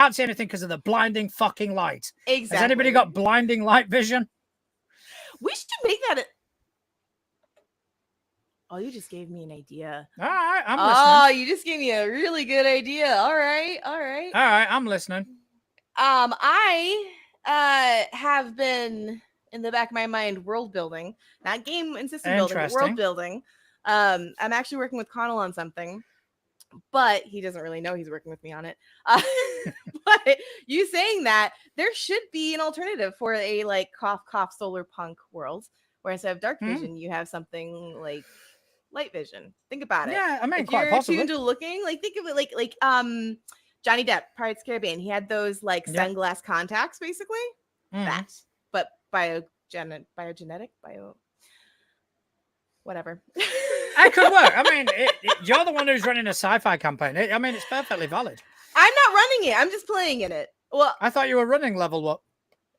can't see anything because of the blinding fucking light. Exactly. Has anybody got blinding light vision? We should make that. Oh, you just gave me an idea. All right, I'm Oh, listening. you just gave me a really good idea. All right. All right, I'm listening. I have been in the back of my mind world building, not game and system building, but world Interesting. building. I'm actually working with Connell on something, but he doesn't really know he's working with me on it. But you saying that, there should be an alternative for a like cough solar punk world where instead of dark vision, you have something like light vision. Think about it. Yeah, I mean, if quite you're possibly. tuned to looking, like think of it like Johnny Depp, Pirates of the Caribbean. He had those like sunglass contacts, basically. That, but biogenetic, whatever. It could work. I mean, you're the one who's running a sci-fi campaign. I mean, it's perfectly valid. I'm not running it. I'm just playing in it. Well, I thought you were running level up.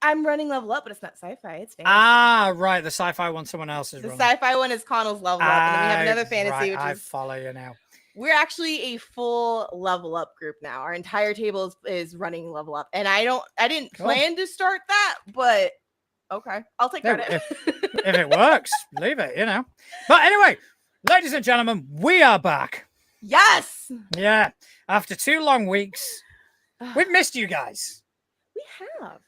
I'm running level up, but it's not sci-fi. It's fantasy. Ah, right. The sci-fi one, someone else is running. The sci-fi one is Connell's level up, and then we have another fantasy, which I is. follow you now. We're actually a full level up group now. Our entire table is running level up, and I didn't plan to start that, but okay, I'll take credit. If it works, leave it. You know. But anyway, ladies and gentlemen, we are back. Yes. Yeah. After 2 long weeks, we've missed you guys. We have.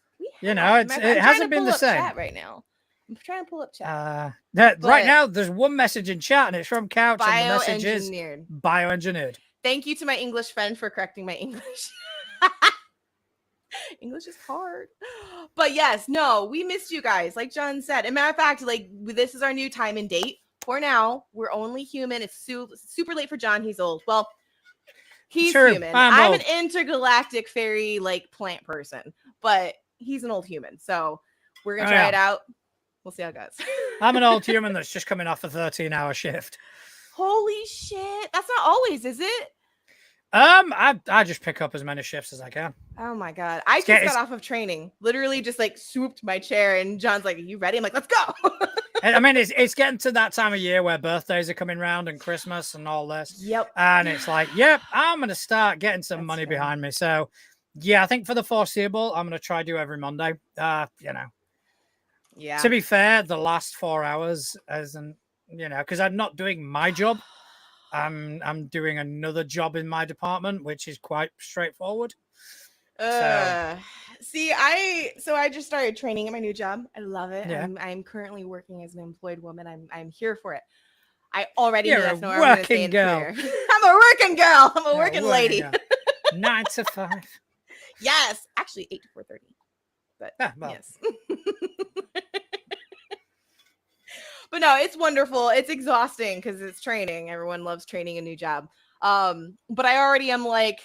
You know, it hasn't been the same. Chat right now. I'm trying to pull up chat. Right now, there's one message in chat, and it's from Couch, and the message is bioengineered. Thank you to my English friend for correcting my English. English is hard. But yes, no, we missed you guys. Like John said. As a matter of fact, like this is our new time and date. For now, we're only human. It's super late for John. He's old. Well, he's human. I'm an intergalactic fairy like plant person, but he's an old human. So we're gonna try it out. We'll see how it goes. I'm an old human that's just coming off a 13-hour shift. Holy shit. That's not always, is it? I just pick up as many shifts as I can. Oh my God. I just got off of training. Literally just like swooped my chair, and John's like, "Are you ready?" I'm like, "Let's go." I mean, it's getting to that time of year where birthdays are coming around and Christmas and all this. Yep. And it's like, I'm going to start getting some money behind me. So, yeah, I think for the foreseeable, I'm going to try to do every Monday. You know. Yeah. To be fair, the last 4 hours isn't, you know, because I'm not doing my job. I'm doing another job in my department, which is quite straightforward. See, I just started training at my new job. I love it. Yeah. I'm currently working as an employed woman. I'm here for it. I already You're know a working girl. I'm a working girl. I'm a working lady. 9 to 5. Yes, actually 8 to 4:30. But yes. But no, it's wonderful. It's exhausting because it's training. Everyone loves training a new job. But I already am like,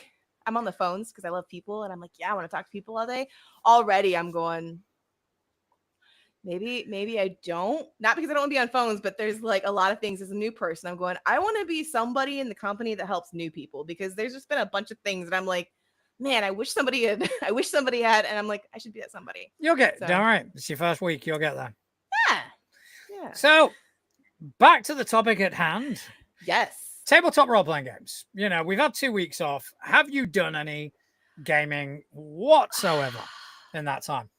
I'm on the phones because I love people, and I'm like, I want to talk to people all day. Already I'm going, maybe I don't. Not because I don't want to be on phones, but there's like a lot of things as a new person. I'm going, I want to be somebody in the company that helps new people, because there's just been a bunch of things that I'm like, man, I wish somebody had, and I'm like, I should be at somebody. You'll get it. All right. It's your first week. You'll get there. Yeah. So back to the topic at hand. Yes. Tabletop role-playing games. You know, we've had 2 weeks off. Have you done any gaming whatsoever in that time?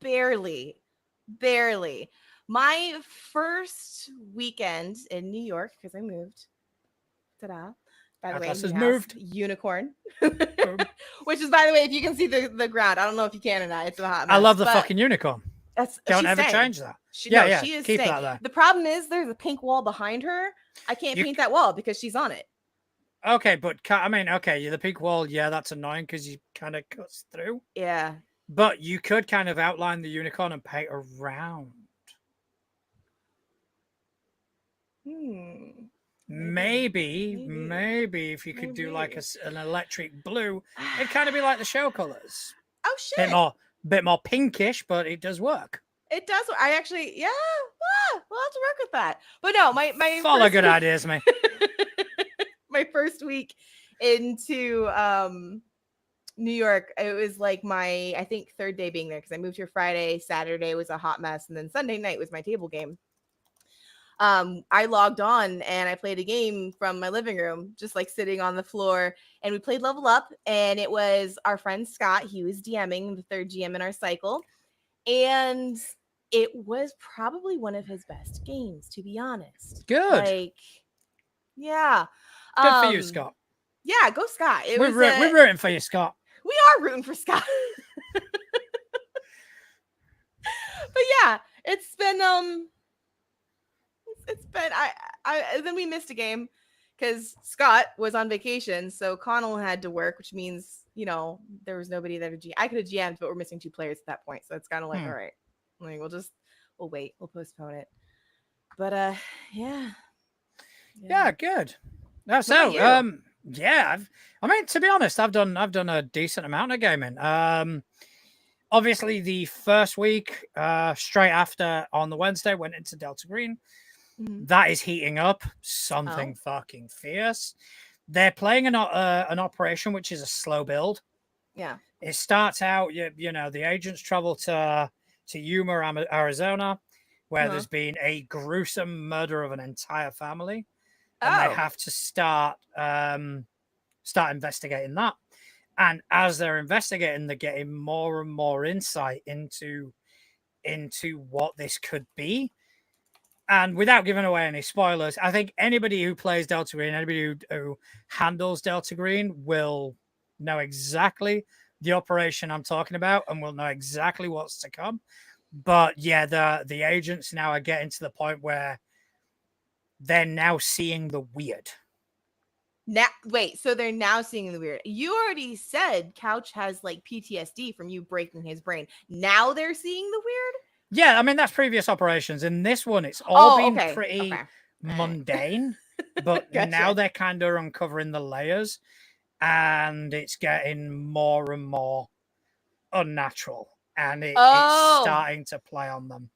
Barely. My first weekend in New York, because I moved. Ta-da. By the way, moved. Unicorn. Which is, by the way, if you can see the ground, I don't know if you can or not. It's a hot mess. I love the fucking unicorn. Don't ever change that. She is keep that there. The problem is there's a pink wall behind her. I can't paint that wall because she's on it. Okay, but I mean, the pink wall, that's annoying because you kind of cuts through. Yeah. But you could kind of outline the unicorn and paint around. Maybe if you could do like an electric blue, it'd kind of be like the show colors. Oh shit! Bit more pinkish, but it does work. It does. I actually, we'll have to work with that. But no, my follow good ideas, mate. My first week into New York, it was like my, I think, 3rd day being there, because I moved here Friday. Saturday was a hot mess, and then Sunday night was my table game. I logged on and I played a game from my living room, just like sitting on the floor, and we played Level Up, and it was our friend Scott. He was DMing, the third GM in our cycle, and it was probably one of his best games, to be honest. Good. Like, yeah. Good for you, Scott. Yeah, go Scott. We're rooting for you, Scott. We are rooting for Scott. But yeah, it's been I then we missed a game because Scott was on vacation, so Connell had to work, which means, you know, there was nobody there to GM. I could have GM'd, but we're missing 2 players at that point, so it's kind of like, all right, like we'll wait, we'll postpone it. But yeah, good. So yeah, I mean, to be honest, I've done a decent amount of gaming. Obviously the first week, straight after on the Wednesday, went into Delta Green. That is heating up something fucking fierce. They're playing an operation which is a slow build. Yeah, it starts out, you know, the agents travel to Yuma, Arizona, where there's been a gruesome murder of an entire family, and they have to start investigating that. And as they're investigating, they're getting more and more insight into what this could be. And without giving away any spoilers, I think anybody who plays Delta Green, anybody who handles Delta Green will know exactly the operation I'm talking about and will know exactly what's to come. But yeah, the agents now are getting to the point where they're now seeing the weird. Now, wait, so they're now seeing the weird. You already said Couch has like PTSD from you breaking his brain. Now they're seeing the weird? Yeah, I mean, that's previous operations. In this one, it's all been pretty mundane, but Gotcha. Now they're kind of uncovering the layers, and it's getting more and more unnatural, and it's starting to play on them.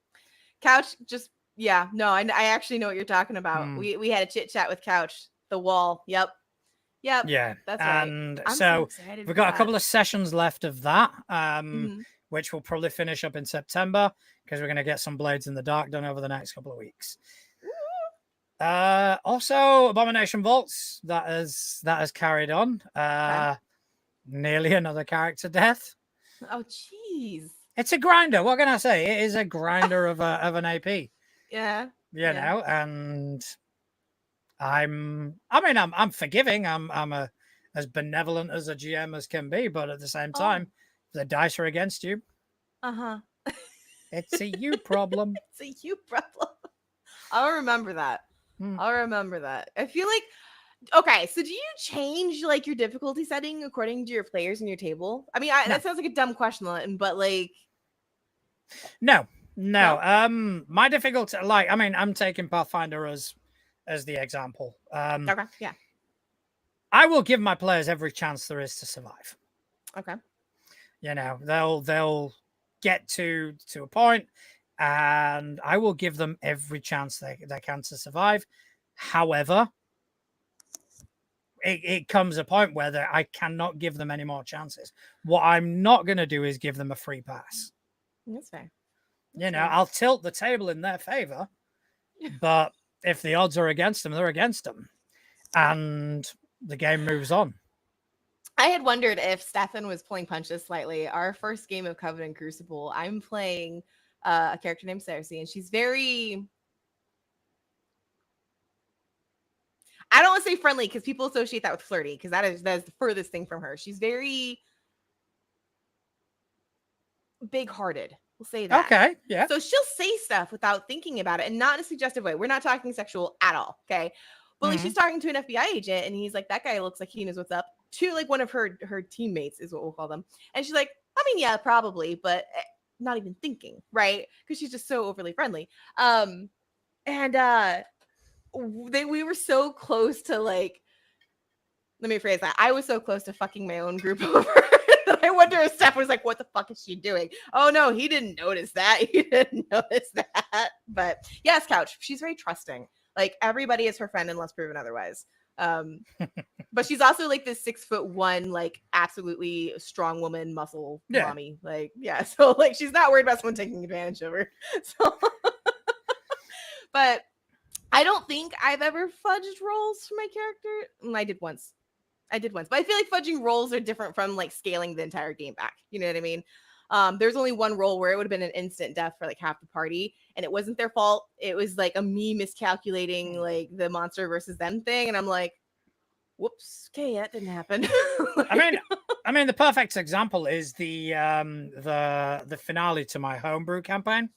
Couch just, yeah, no, I actually know what you're talking about. We had a chit chat with Couch. The wall. Yep. Yeah, that's and right. So we've got a couple of sessions left of that, which will probably finish up in September because we're going to get some Blades in the Dark done over the next couple of weeks. Also, Abomination Vaults that has carried on. Nearly another character death. Oh, jeez. It's a grinder. What can I say? It is a grinder of an AP. Yeah. You know, and I'm forgiving. I'm as benevolent as a GM as can be, but at the same time, if the dice are against you, it's a you problem. It's a you problem. I'll remember that. I'll remember that. I feel like, okay, so do you change like your difficulty setting according to your players in your table? I mean, that sounds like a dumb question, but like, no. My difficulty, like, I mean, I'm taking Pathfinder as the example. Okay, yeah. I will give my players every chance there is to survive. Okay. You know, they'll get to a point, and I will give them every chance they can to survive. However, it comes a point where I cannot give them any more chances. What I'm not going to do is give them a free pass. That's fair. You know, I'll tilt the table in their favor, but if the odds are against them, they're against them. And the game moves on. I had wondered if Stefan was pulling punches slightly. Our first game of Covenant Crucible, I'm playing a character named Cersei, and she's very... I don't want to say friendly because people associate that with flirty, because that is the furthest thing from her. She's very big-hearted. We'll say that. Okay, yeah. So she'll say stuff without thinking about it, and not in a suggestive way. We're not talking sexual at all, okay? But like she's talking to an FBI agent, and he's like, that guy looks like he knows what's up. To like one of her teammates is what we'll call them. And she's like, I mean, yeah, probably, but not even thinking, right? Because she's just so overly friendly. We were so close to like, let me phrase that. I was so close to fucking my own group over that I wonder if Steph was like, what the fuck is she doing? Oh no, he didn't notice that. He didn't notice that. But yes, Couch, she's very trusting. Like everybody is her friend unless proven otherwise. But she's also like this 6'1", like absolutely strong woman, muscle mommy. Like, yeah. So like she's not worried about someone taking advantage of her. So but I don't think I've ever fudged rolls for my character. I did once. But I feel like fudging rolls are different from like scaling the entire game back. You know what I mean? There's only one roll where it would have been an instant death for like half the party, and it wasn't their fault. It was like a me miscalculating like the monster versus them thing, and I'm like, whoops, okay, that didn't happen. I mean, the perfect example is the finale to my homebrew campaign.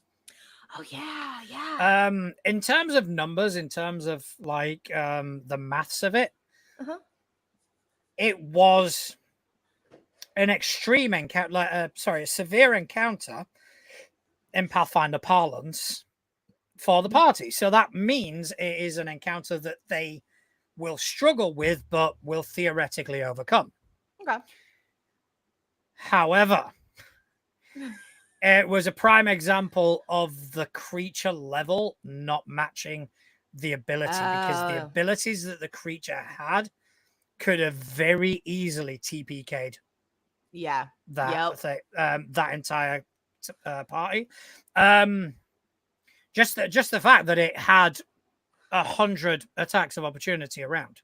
Oh yeah. In terms of numbers, in terms of like the maths of it, it was an extreme encounter, like a severe encounter in Pathfinder parlance for the party. So that means it is an encounter that they will struggle with, but will theoretically overcome. Okay. However, it was a prime example of the creature level not matching the ability, because the abilities that the creature had could have very easily TPK'd. Yeah. That entire party. Just the fact that it had 100 attacks of opportunity around.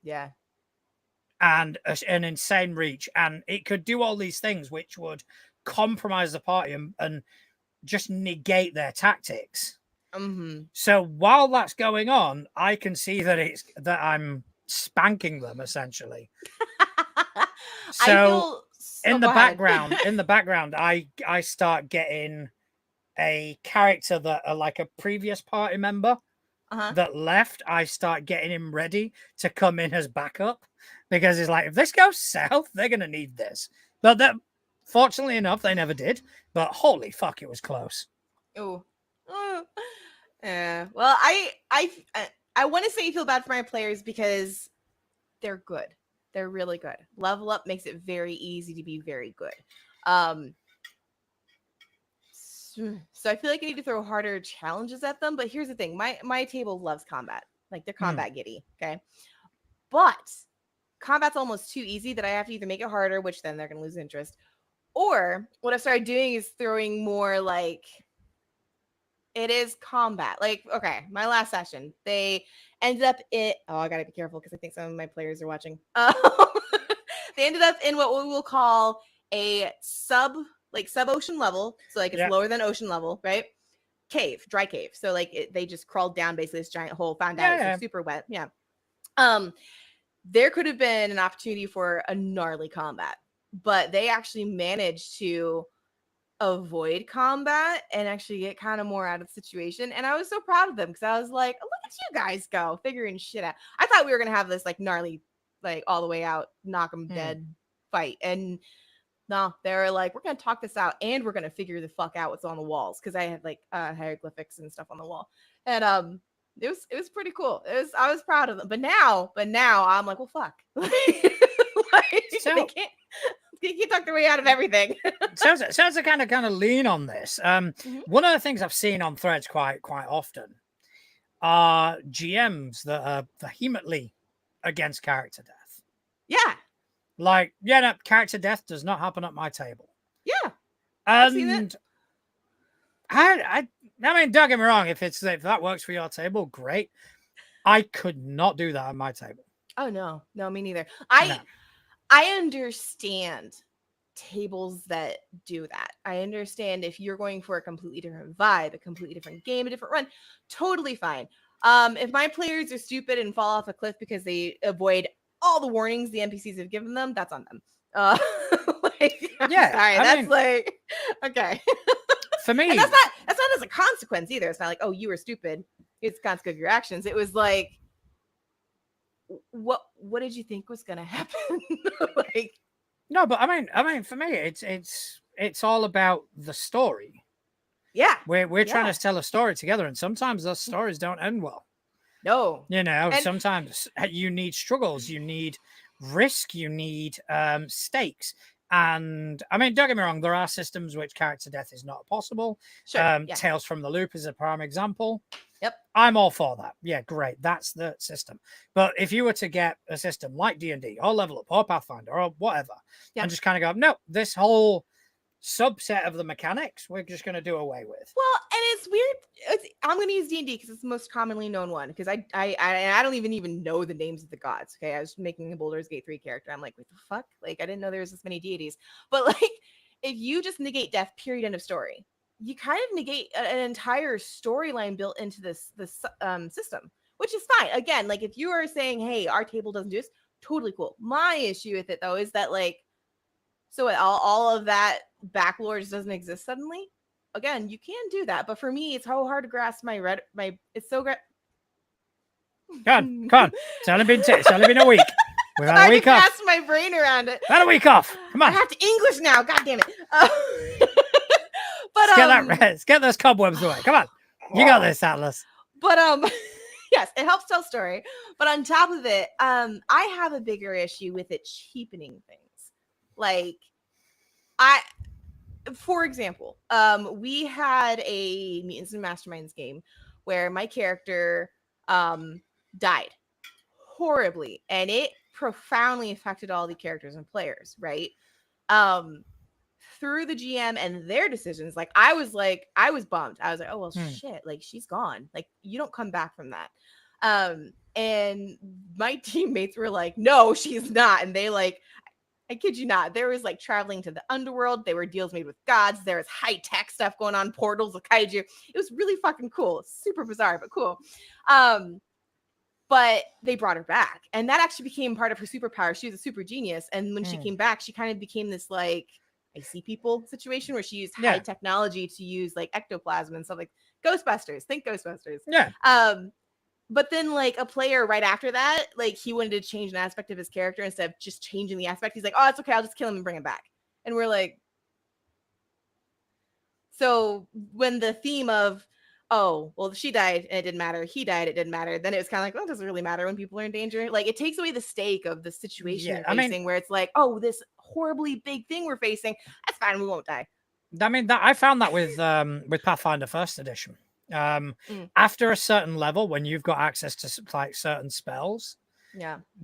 Yeah. And an insane reach, and it could do all these things which would compromise the party and just negate their tactics. So while that's going on, I can see that I'm spanking them essentially. So in the background, I start getting a character that like a previous party member that left. I start getting him ready to come in as backup, because it's like, if this goes south, they're gonna need this. But that, fortunately enough, they never did. But holy fuck, it was close. Oh. Yeah. Well, I want to say you feel bad for my players because they're good. They're really good. Level up makes it very easy to be very good. So I feel like I need to throw harder challenges at them. But here's the thing: my table loves combat. Like, they're combat giddy. Okay, but combat's almost too easy that I have to either make it harder, which then they're gonna lose interest, or what I've started doing is throwing more like, it is combat. Like, okay, my last session, they ended up in, I gotta be careful because I think some of my players are watching. They ended up in what we will call a sub-ocean level. So like, it's lower than ocean level, right? Dry cave. So like, they just crawled down basically this giant hole, found out it's like super wet. Yeah. There could have been an opportunity for a gnarly combat, but they actually managed to avoid combat and actually get kind of more out of the situation. And I was so proud of them, because I was like, oh, look at you guys go figuring shit out. I thought we were gonna have this like gnarly, like all the way out, knock them dead fight, and no, they were like, we're gonna talk this out and we're gonna figure the fuck out what's on the walls, because I had like hieroglyphics and stuff on the wall, and it was pretty cool. I was proud of them. But now I'm like, well, fuck. They can't talk their way out of everything. sounds to kind of lean on this. One of the things I've seen on threads quite often are GMs that are vehemently against character death. Yeah. Like, no, character death does not happen at my table. Yeah. And I mean, don't get me wrong, if that works for your table, great. I could not do that at my table. Oh no, me neither. I understand tables that do that. I understand if you're going for a completely different vibe, a completely different game, a different run, totally fine. If my players are stupid and fall off a cliff because they avoid all the warnings the NPCs have given them, that's on them. Okay. For me, and that's not as a consequence either. It's not like, oh, you were stupid. It's a consequence of your actions. It was like, what did you think was gonna happen? Like, no, but I mean, for me, it's all about the story. Yeah, we're trying to tell a story together, and sometimes those stories don't end well. No, sometimes you need struggles, you need risk, you need stakes. And I mean, don't get me wrong, there are systems which character death is not possible. Sure, Tales from the Loop is a prime example. Yep. I'm all for that. Yeah, great. That's the system. But if you were to get a system like D&D or Level Up or Pathfinder or whatever, and just kind of go, no, this whole subset of the mechanics we're just going to do away with. Well, and it's weird. I'm going to use D&D because it's the most commonly known one. Because I don't even know the names of the gods. Okay, I was making a Baldur's Gate 3 character. I'm like, what the fuck? Like, I didn't know there was this many deities. But like, if you just negate death, period, end of story, you kind of negate an entire storyline built into this system, which is fine. Again, like if you are saying, hey, our table doesn't do this, totally cool. My issue with it though is that like, so all of that backlore just doesn't exist suddenly. Again, you can do that, but for me, it's so hard to grasp it's so Come on. It's only been a week. We've had a week off. grasp my brain around it. Had a week off. Come on. I have to English now. God damn it. But let's get those cobwebs away. Come on. You got this, Atlas. But yes, it helps tell story. But on top of it, I have a bigger issue with it cheapening things. Like, for example, we had a Mutants and Masterminds game where my character died horribly, and it profoundly affected all the characters and players, right? Through the GM and their decisions, like I was bummed. I was like, oh well, shit, like she's gone. Like you don't come back from that. And my teammates were like, no, she's not. And they like, I kid you not, there was like traveling to the underworld. There were deals made with gods. There was high tech stuff going on, portals with kaiju. It was really fucking cool. Super bizarre, but cool. But they brought her back, and that actually became part of her superpower. She was a super genius, and when she came back, she kind of became this like I see people situation where she used high technology to use like ectoplasm and stuff like Ghostbusters. Think Ghostbusters. Yeah. But then like a player right after that, like he wanted to change an aspect of his character instead of just changing the aspect. He's like, oh, it's okay. I'll just kill him and bring him back. And we're like, so when the theme of, oh, well, she died and it didn't matter. He died, it didn't matter. Then it was kind of like, well, it doesn't really matter when people are in danger. Like it takes away the stake of the situation you're facing, where it's like, oh, this horribly big thing we're facing. That's fine. We won't die. I mean, I found that with Pathfinder First Edition. After a certain level, when you've got access to like certain spells,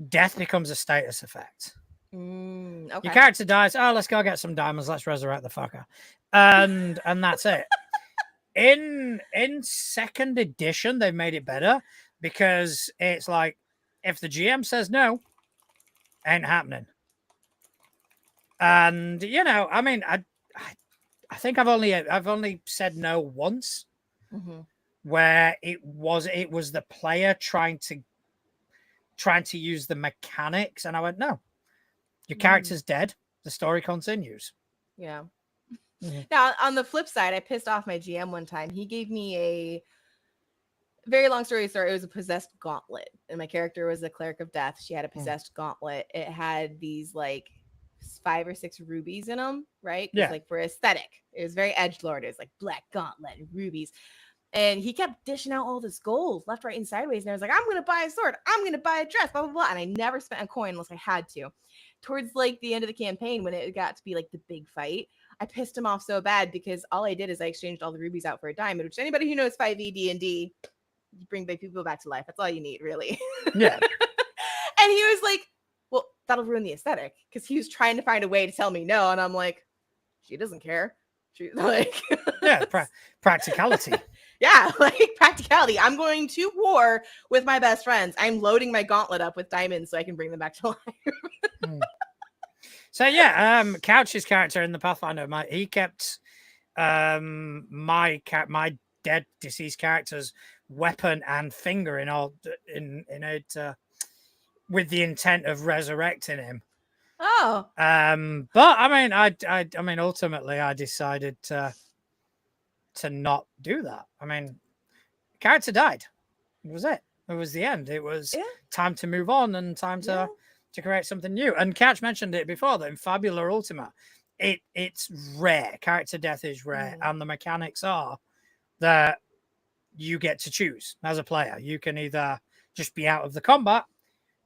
death becomes a status effect. Okay. Your character dies. Oh, let's go get some diamonds. Let's resurrect the fucker, and that's it. In second edition, they've made it better because it's like if the GM says no, ain't happening. And you know, I mean, I think I've only said no once. Where it was the player trying to use the mechanics, and I went, no, your character's dead, the story continues. Now on the flip side, I pissed off my GM one time. He gave me a very long story. It was a possessed gauntlet, and my character was a cleric of death. She had a possessed gauntlet. It had these like 5 or 6 rubies in them, right? Like for aesthetic, it was very edgelord. It was like black gauntlet and rubies. And he kept dishing out all this gold left, right, and sideways. And I was like, I'm going to buy a sword. I'm going to buy a dress, blah, blah, blah. And I never spent a coin unless I had to. Towards like the end of the campaign, when it got to be like the big fight, I pissed him off so bad because all I did is I exchanged all the rubies out for a diamond, which anybody who knows 5e D&D, you bring people back to life. That's all you need, really. Yeah. And he was like, well, that'll ruin the aesthetic, because he was trying to find a way to tell me no. And I'm like, she doesn't care. She's like, practicality. Yeah, like practicality. I'm going to war with my best friends. I'm loading my gauntlet up with diamonds so I can bring them back to life. So yeah, Couch's character in the Pathfinder, he kept my dead deceased character's weapon and finger in it with the intent of resurrecting him. Oh. But I mean, ultimately, I decided to not do that. I mean, character died. It was it. It was the end. It was time to move on and time to create something new. And Couch mentioned it before that in Fabula Ultima, it's rare. Character death is rare, and the mechanics are that you get to choose as a player. You can either just be out of the combat,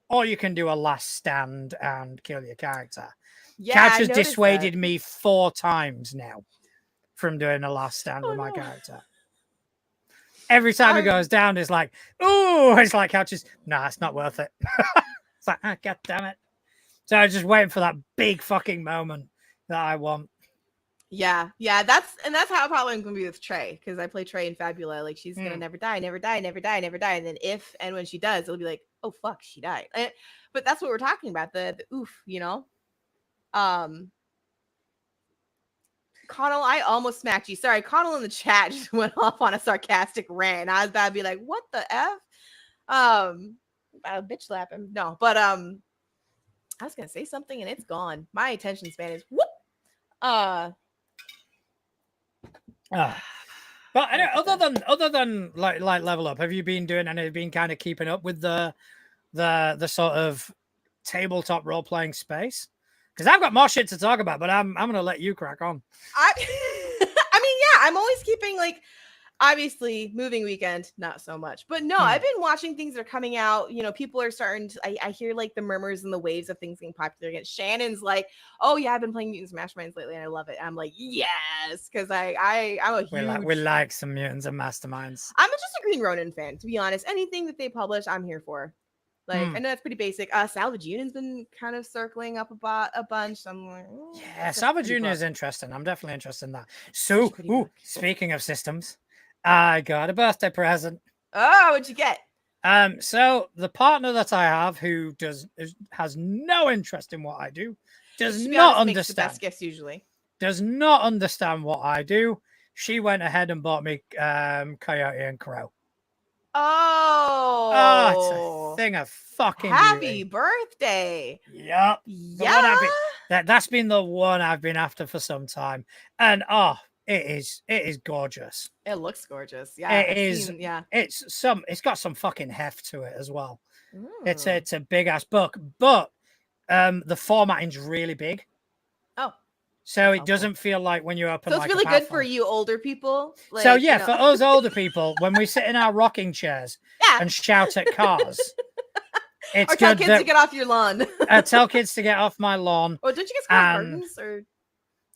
or you can do a last stand and kill your character. Couch has dissuaded me 4 times now from doing a last stand with my character. Every time it goes down, it's like, oh, it's like Couch's, nah, it's not worth it. It's like, God damn it. So I was just waiting for that big fucking moment that I want. Yeah, that's how probably I'm gonna be with Trey, because I play Trey in Fabula. Like, she's gonna Mm. never die, never die, never die, never die. And then if and when she does, it'll be like, oh fuck, she died. But that's what we're talking about, the oof, you know. Connell, I almost smacked you. Sorry, Connell in the chat just went off on a sarcastic rant. I was about to be like, what the F? I'll bitch slap him. No, but I was gonna say something and it's gone. My attention span is whoop. But other than like level up, have you been doing and have been kind of keeping up with the sort of tabletop role playing space? Because I've got more shit to talk about, but I'm gonna let you crack on. I mean, yeah, I'm always keeping, like, obviously moving weekend, not so much, but no, I've been watching things that are coming out. You know, people are starting to, I hear like the murmurs and the waves of things getting popular again. Shannon's like, oh yeah, I've been playing Mutants Masterminds lately and I love it. I'm like, yes, because I'm a huge, We like some Mutants and Masterminds. I'm just a Green Ronin fan, to be honest. Anything that they publish, I'm here for. Like, I know that's pretty basic. Salvage Union's been kind of circling up a bunch. So I'm like, yeah, Salvage Union is interesting. I'm definitely interested in that. So, speaking of systems, I got a birthday present. Oh, what'd you get? So the partner that I have, who has no interest in what I do, does not understand. The best gifts usually. Does not understand what I do. She went ahead and bought me Coyote and Crow. Oh, it's a thing of fucking happy birthday. Yep. Yeah. That's been the one I've been after for some time. And it is gorgeous. It looks gorgeous. Yeah. It is. Yeah. It's got some fucking heft to it as well. Ooh. It's a big ass book, but the formatting's really big. Oh. So it doesn't feel like when you open. So it's really good for you older people. Like, so yeah, for us older people, when we sit in our rocking chairs and shout at cars, it's or tell kids to get off your lawn. Tell kids to get off my lawn. Oh, don't you guys call gardens or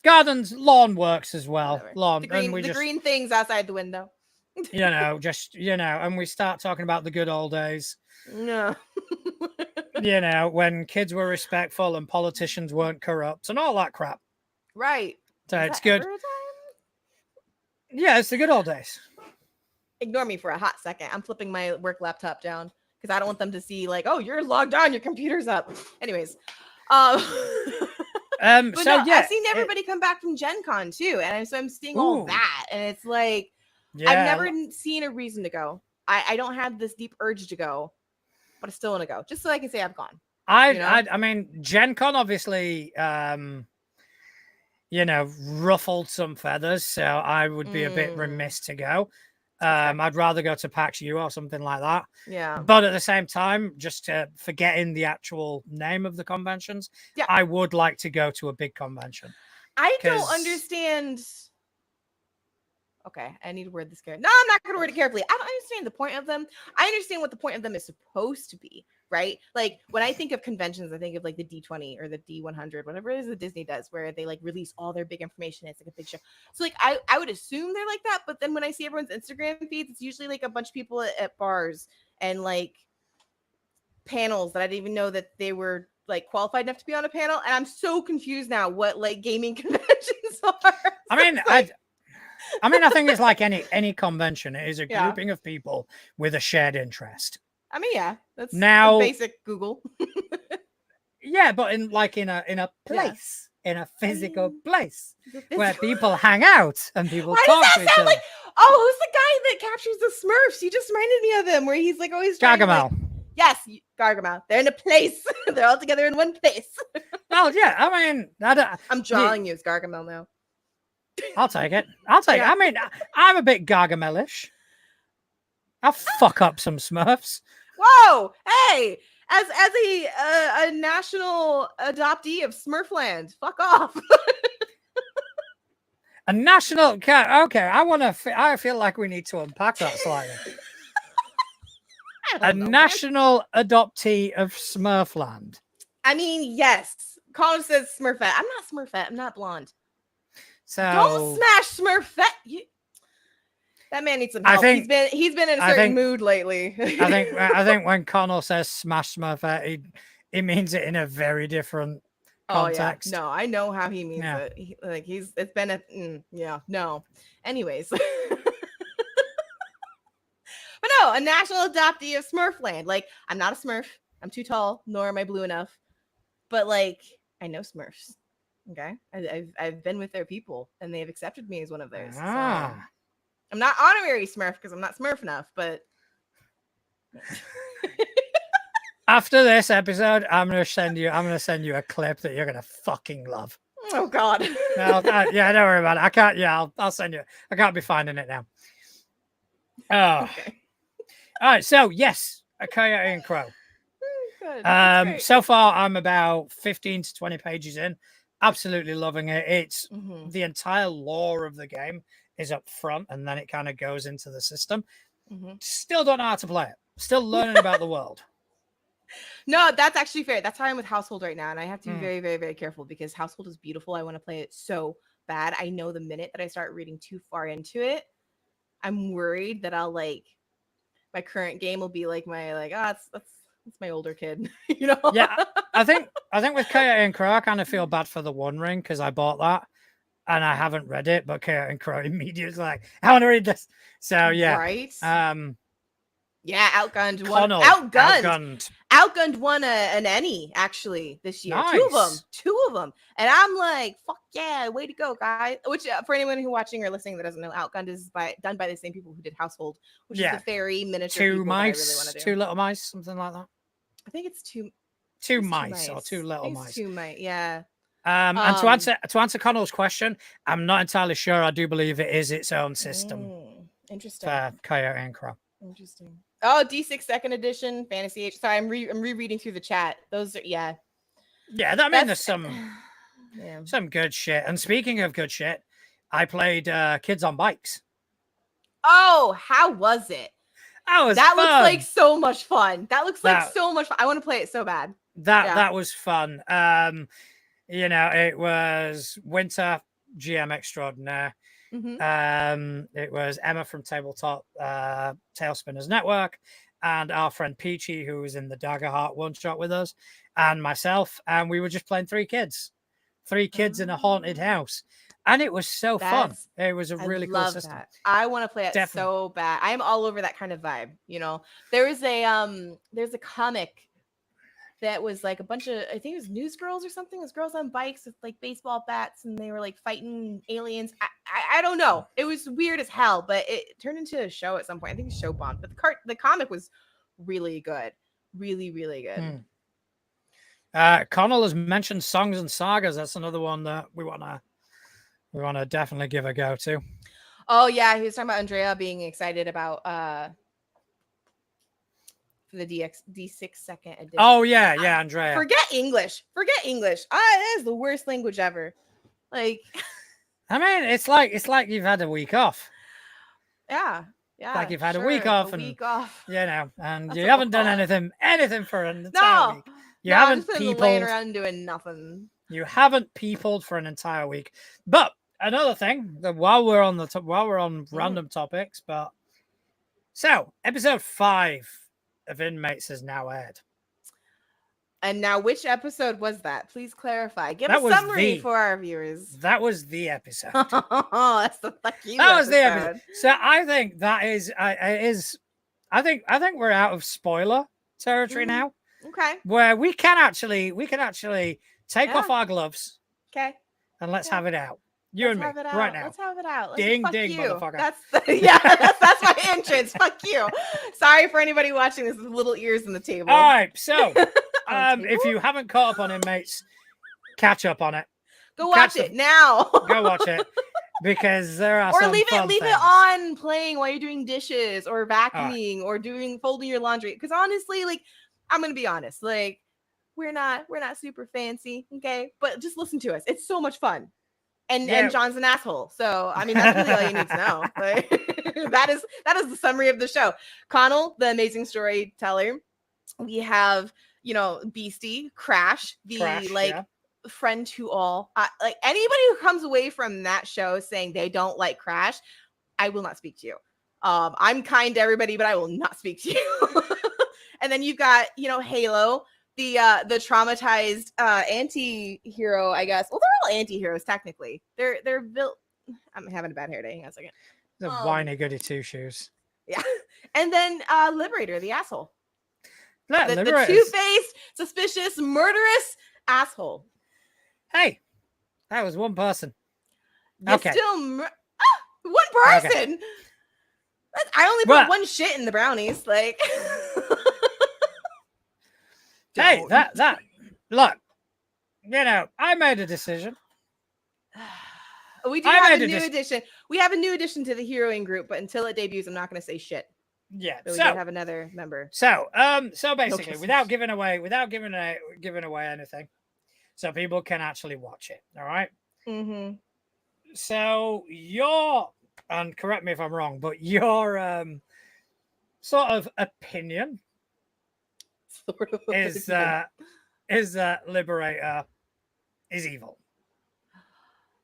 gardens? Lawn works as well. Whatever. Lawn. The green things outside the window. And we start talking about the good old days. No. When kids were respectful and politicians weren't corrupt and all that crap. Right. So it's good. Yeah, it's the good old days. Ignore me for a hot second. I'm flipping my work laptop down because I don't want them to see like, oh, you're logged on, your computer's up. Anyways. I've seen everybody come back from Gen Con too. And so I'm seeing all that. And it's like, I've never seen a reason to go. I don't have this deep urge to go, but I still want to go just so I can say I've gone. I mean, Gen Con obviously, ruffled some feathers, so I would be a bit remiss to go. I'd rather go to PAX U or something like that. Yeah. But at the same time, just forgetting the actual name of the conventions, I would like to go to a big convention. I don't understand. Okay, I need to word this carefully. No, I'm not going to word it carefully. I don't understand the point of them. I understand what the point of them is supposed to be, right? Like, when I think of conventions, I think of like the D20 or the D100, whatever it is that Disney does, where they like release all their big information. It's like a big show. So like, I would assume they're like that. But then when I see everyone's Instagram feeds, it's usually like a bunch of people at bars and like panels that I didn't even know that they were like qualified enough to be on a panel. And I'm so confused now what like gaming conventions are. I think it's like any convention. It is a grouping of people with a shared interest. I mean, yeah, that's now basic Google. Yeah, but in a place, in a physical place where people hang out and people talk to each other. Like, oh, who's the guy that captures the Smurfs? You just reminded me of him, where he's like always Gargamel. Yes, Gargamel. They're in a place. They're all together in one place. Well, yeah, I mean, I'm drawing you as Gargamel now. I'll take it. I mean, I'm a bit Gargamelish. I'll fuck up some Smurfs. Whoa! Hey, as a national adoptee of Smurfland, fuck off. A national cat. Okay, I feel like we need to unpack that slightly. National adoptee of Smurfland. I mean, yes. Colin says Smurfette. I'm not Smurfette. I'm not blonde. So don't smash Smurfette. That man needs some help. He's been in a certain mood lately. I think when Connell says smash Smurfette, he means it in a very different context. Oh yeah, no, I know how he means Yeah. it. It's been yeah, no. Anyways, but no, a national adoptee of Smurfland. Like, I'm not a Smurf. I'm too tall, nor am I blue enough. But like, I know Smurfs. Okay, I've been with their people, and they have accepted me as one of theirs. So I'm not honorary Smurf because I'm not Smurf enough, but. After this episode, I'm gonna send you a clip that you're gonna fucking love. Oh God. No, yeah, don't worry about it. I can't. Yeah, I'll send you. I can't be finding it now. Oh, Okay. all right. So yes, a Coyote and Crow. Good. So far, I'm about 15 to 20 pages in. Absolutely loving it. It's the entire lore of the game is up front, and then it kind of goes into the system. Still don't know how to play it. Still learning about the world. No, that's actually fair. That's how I'm with Household right now. And I have to be very, very, very careful because Household is beautiful. I want to play it so bad. I know the minute that I start reading too far into it, I'm worried that I'll like my current game will be like my that's my older kid, you know? Yeah, I think with Coyote and Crow, I kind of feel bad for the One Ring because I bought that and I haven't read it, but Coyote and Crow immediately was like, I want to read this. So yeah. Right. Yeah, outgunned won an Emmy actually this year. Nice. Two of them, and I'm like, fuck yeah, way to go, guys! Which for anyone who watching or listening that doesn't know, Outgunned is done by the same people who did Household, which is the fairy miniature. Two mice, that I really want to do. Two little mice, something like that. I think it's two mice or two little mice. Two mice, yeah. And to answer Connell's question, I'm not entirely sure. I do believe it is its own system. Interesting. For Coyote and Crow. Interesting. Oh, D6 second edition, Fantasy Age. Sorry, I'm rereading through the chat. Those are Yeah, I mean, there's some good shit. And speaking of good shit, I played Kids on Bikes. Oh, how was it? That looks like so much fun. That looks like so much fun. I want to play it so bad. That was fun. It was Winter, GM extraordinaire. It was Emma from Tabletop Tailspinners Network and our friend Peachy, who was in the Daggerheart one shot with us, and myself, and we were just playing three kids in a haunted house, and it was so fun. It was a really cool system. That. I want to play it so bad. I'm all over that kind of vibe. There's a comic that was like a bunch of, I think it was Newsgirls or something. It was girls on bikes with like baseball bats and they were like fighting aliens. I don't know. It was weird as hell, but it turned into a show at some point. I think it's show bombed, but the comic was really good. Really, really good. Connell has mentioned Songs and Sagas. That's another one that we want to definitely give a go to. Oh yeah. He was talking about Andrea being excited about, for the D6 second edition. Oh yeah, Andrea. Forget English. That is the worst language ever. Like, I mean, it's like you've had a week off. Yeah. Like you've had a week off, and and you haven't done anything for an entire week. You haven't peopled, laying around doing nothing. You haven't peopled for an entire week. But another thing, that while we're on random topics, so episode 5 of Inmates has now aired. And now, which episode was that? Please clarify. Give a summary for our viewers. That was the episode. Oh, that's the fuck you. That was the episode. So I think that is. I think we're out of spoiler territory now. Okay. Where we can actually take off our gloves. Okay. And let's have it out. You and me, right now. Let's have it out. Ding, ding, motherfucker. That's my entrance. Fuck you. Sorry for anybody watching this with little ears in the table. All right, so if you haven't caught up on Inmates, catch up on it. Go watch it now. Go watch it because there are some leave fun it things. on playing while you're doing folding or vacuuming or folding your laundry. Because honestly, like, I'm gonna be honest, like, we're not super fancy, okay? But just listen to us. It's so much fun. And John's an asshole. So I mean, that's really all you need to know. Like, that is the summary of the show. Connell, the amazing storyteller. We have, Beastie, Crash, friend to all. Like, anybody who comes away from that show saying they don't like Crash, I will not speak to you. I'm kind to everybody, but I will not speak to you. And then you've got, Halo, the traumatized anti-hero, I guess. Well, they're all anti-heroes technically. They're built. I'm having a bad hair day. Hang on a second. The whiny goody two shoes. Yeah. And then Liberator, the asshole. Look, The Liberator's- two-faced, suspicious, murderous asshole. Hey, that was one person. You Okay. still one person. I only put Well- one shit in the brownies. Like, Hey, Don't. that look, you know, I made a decision. we do I have a made a new dis- addition. We have a new addition to the heroing group, but until it debuts, I'm not going to say shit. Yeah. But we So do have another member. So basically, kisses. without giving away anything, so people can actually watch it. All right. Mm-hmm. So and correct me if I'm wrong, but your sort of opinion Sort of is that Liberator is evil.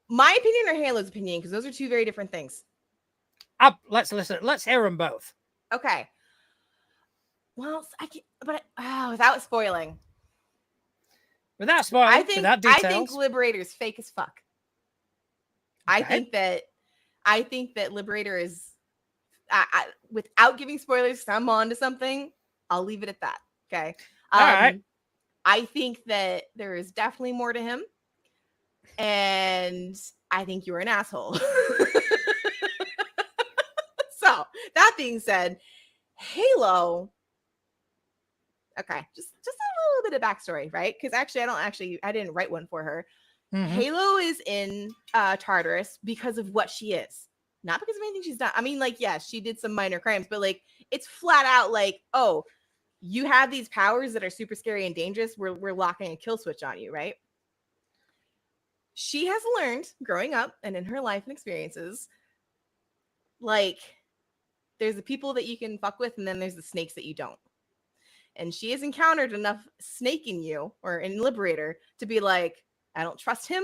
my opinion or Halo's opinion, because those are two very different things. Let's listen. Let's hear them both. Okay. Well, I can't, but without spoiling, Without spoiling, without details. I think Liberator's fake as fuck. I Okay. think that Liberator is, without giving spoilers, I'm on to something. I'll leave it at that. Okay. All right. I think that there is definitely more to him, and I think you're an asshole. So that being said, Halo. Okay, just a little bit of backstory, right? Because actually, I didn't write one for her. Mhm. Halo is in Tartarus because of what she is, not because of anything she's done. I mean, like, yeah, she did some minor crimes, but like, it's flat out like, oh, you have these powers that are super scary and dangerous. We're locking a kill switch on you, right? She has learned growing up and in her life and experiences, like, there's the people that you can fuck with, and then there's the snakes that you don't. And she has encountered enough snake in you or in Liberator to be like, I don't trust him.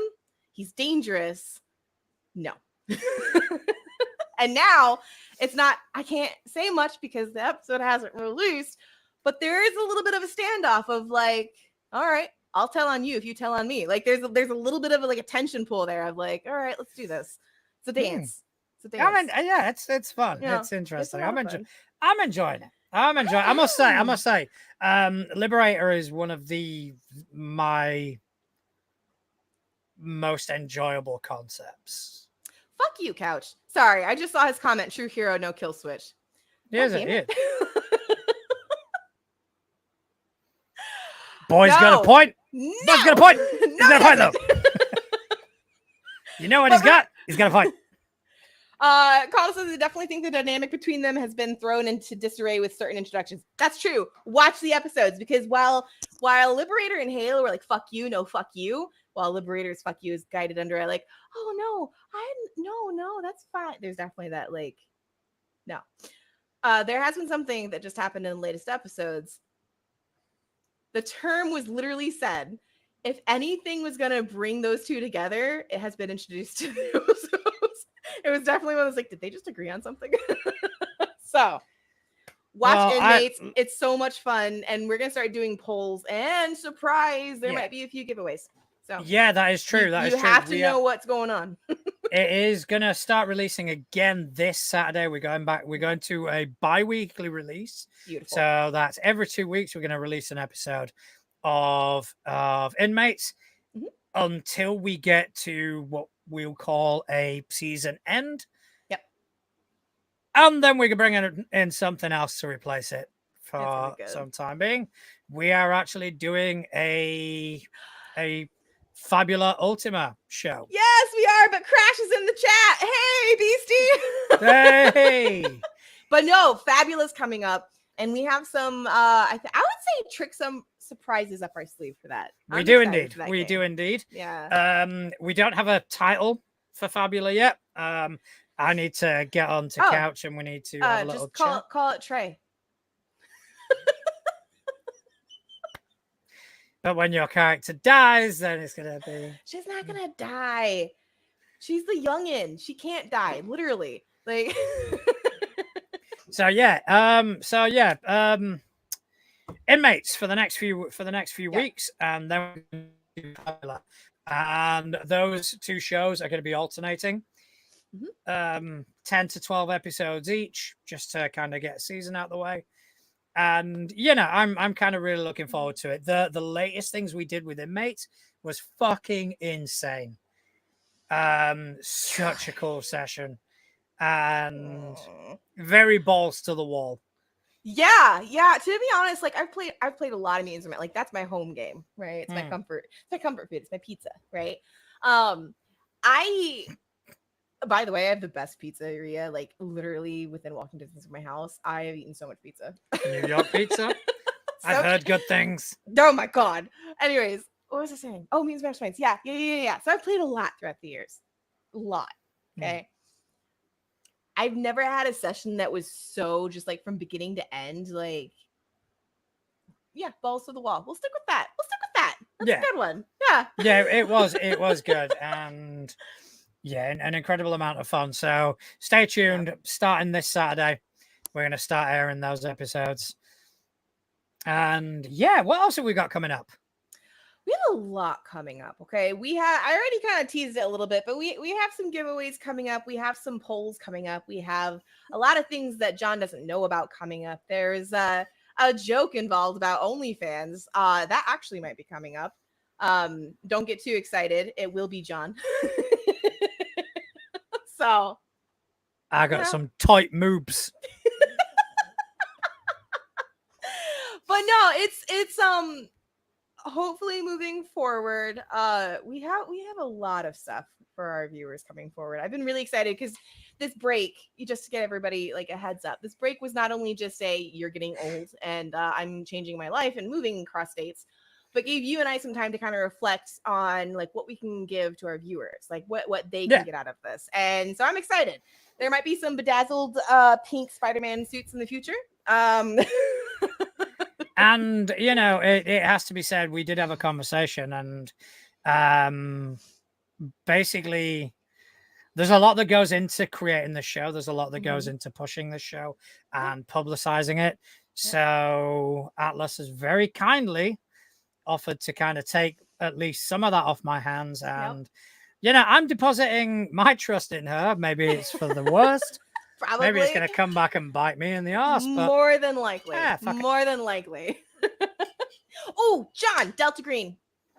He's dangerous. No. And now it's not, I can't say much because the episode hasn't released, but there is a little bit of a standoff of like, all right, I'll tell on you if you tell on me. Like there's a little bit of a tension pool there of like, all right, let's do this. It's a dance. It's a dance. Yeah, it's fun. Yeah, It's interesting. a lot of fun. I'm enjoying it. I must say, Liberator is one of my most enjoyable concepts. Fuck you, Couch. Sorry, I just saw his comment. True hero, no kill switch. Is God it? damn it. Boy's got a point. No. Boy's got a point. He's No, got a point, he though. You know what he's got? He's got a point. Carl says I definitely think the dynamic between them has been thrown into disarray with certain introductions. That's true. Watch the episodes because while Liberator and Halo were like fuck you, no fuck you, while Liberator's fuck you is guided under like, oh no, that's fine. There's definitely that like, no. There has been something that just happened in the latest episodes. The term was literally said. If anything was gonna bring those two together, it has been introduced to the episodes. It was definitely one of those like, did they just agree on something? So watch Inmates. It's so much fun. And we're gonna start doing polls and surprise. There might be a few giveaways. So yeah, that is true. You have to know what's going on. It is gonna start releasing again this Saturday. We're going to a bi-weekly release. Beautiful. So that's every 2 weeks we're gonna release an episode of Inmates until we get to what we'll call a season end. Yep. And then we can bring in something else to replace it for some time being. We are actually doing a Fabula Ultima show. Yes, we are, but Crash is in the chat. Hey, Beastie. Hey. But no, Fabula's coming up. And we have some I would say trick some surprises up our sleeve for that. We do indeed. Yeah. We don't have a title for Fabula yet. I need to get on to Couch and we need to have a little just call it Trey. But when your character dies, then it's gonna be. She's not gonna die. She's the youngin. She can't die, literally. Like. Inmates for the next few Yeah. weeks, and then and those two shows are going to be alternating. 10 to 12 episodes each, just to kind of get a season out of the way. And I'm kind of really looking forward to it. The latest things we did with Inmates was fucking insane. Such a cool session, and very balls to the wall. Yeah. To be honest, like I've played a lot of Mutants Inmate. Like that's my home game, right? It's my comfort. It's my comfort food. It's my pizza, right? By the way, I have the best pizzeria, like literally within walking distance of my house. I have eaten so much pizza. New York pizza. I've heard good things. Oh my god. Anyways, what was I saying? Oh, Mutants Masterminds. Yeah. So I've played a lot throughout the years. A lot. Okay. I've never had a session that was so just like from beginning to end, like balls to the wall. We'll stick with that. That's a good one. Yeah, it was good. And yeah, an incredible amount of fun. So stay tuned. Starting this Saturday, we're going to start airing those episodes. And yeah, what else have we got coming up? We have a lot coming up. Okay, I already kind of teased it a little bit, but we have some giveaways coming up. We have some polls coming up. We have a lot of things that John doesn't know about coming up. There's a joke involved about OnlyFans. That actually might be coming up. Don't get too excited. It will be John. So I got some tight moves. But no, it's hopefully moving forward, we have a lot of stuff for our viewers coming forward. I've been really excited because this break, just to get everybody like a heads up, this break was not only just say you're getting old and I'm changing my life and moving across states, but gave you and I some time to kind of reflect on like what we can give to our viewers, like what they can get out of this. And so I'm excited. There might be some bedazzled pink Spider-Man suits in the future. And it has to be said, we did have a conversation, and basically there's a lot that goes into creating the show. There's a lot that goes into pushing the show and publicizing it. So Atlas has very kindly offered to kind of take at least some of that off my hands, and I'm depositing my trust in her. Maybe it's for the worst. Probably. Maybe it's going to come back and bite me in the ass. But more than likely. More than likely. Oh, John, Delta Green,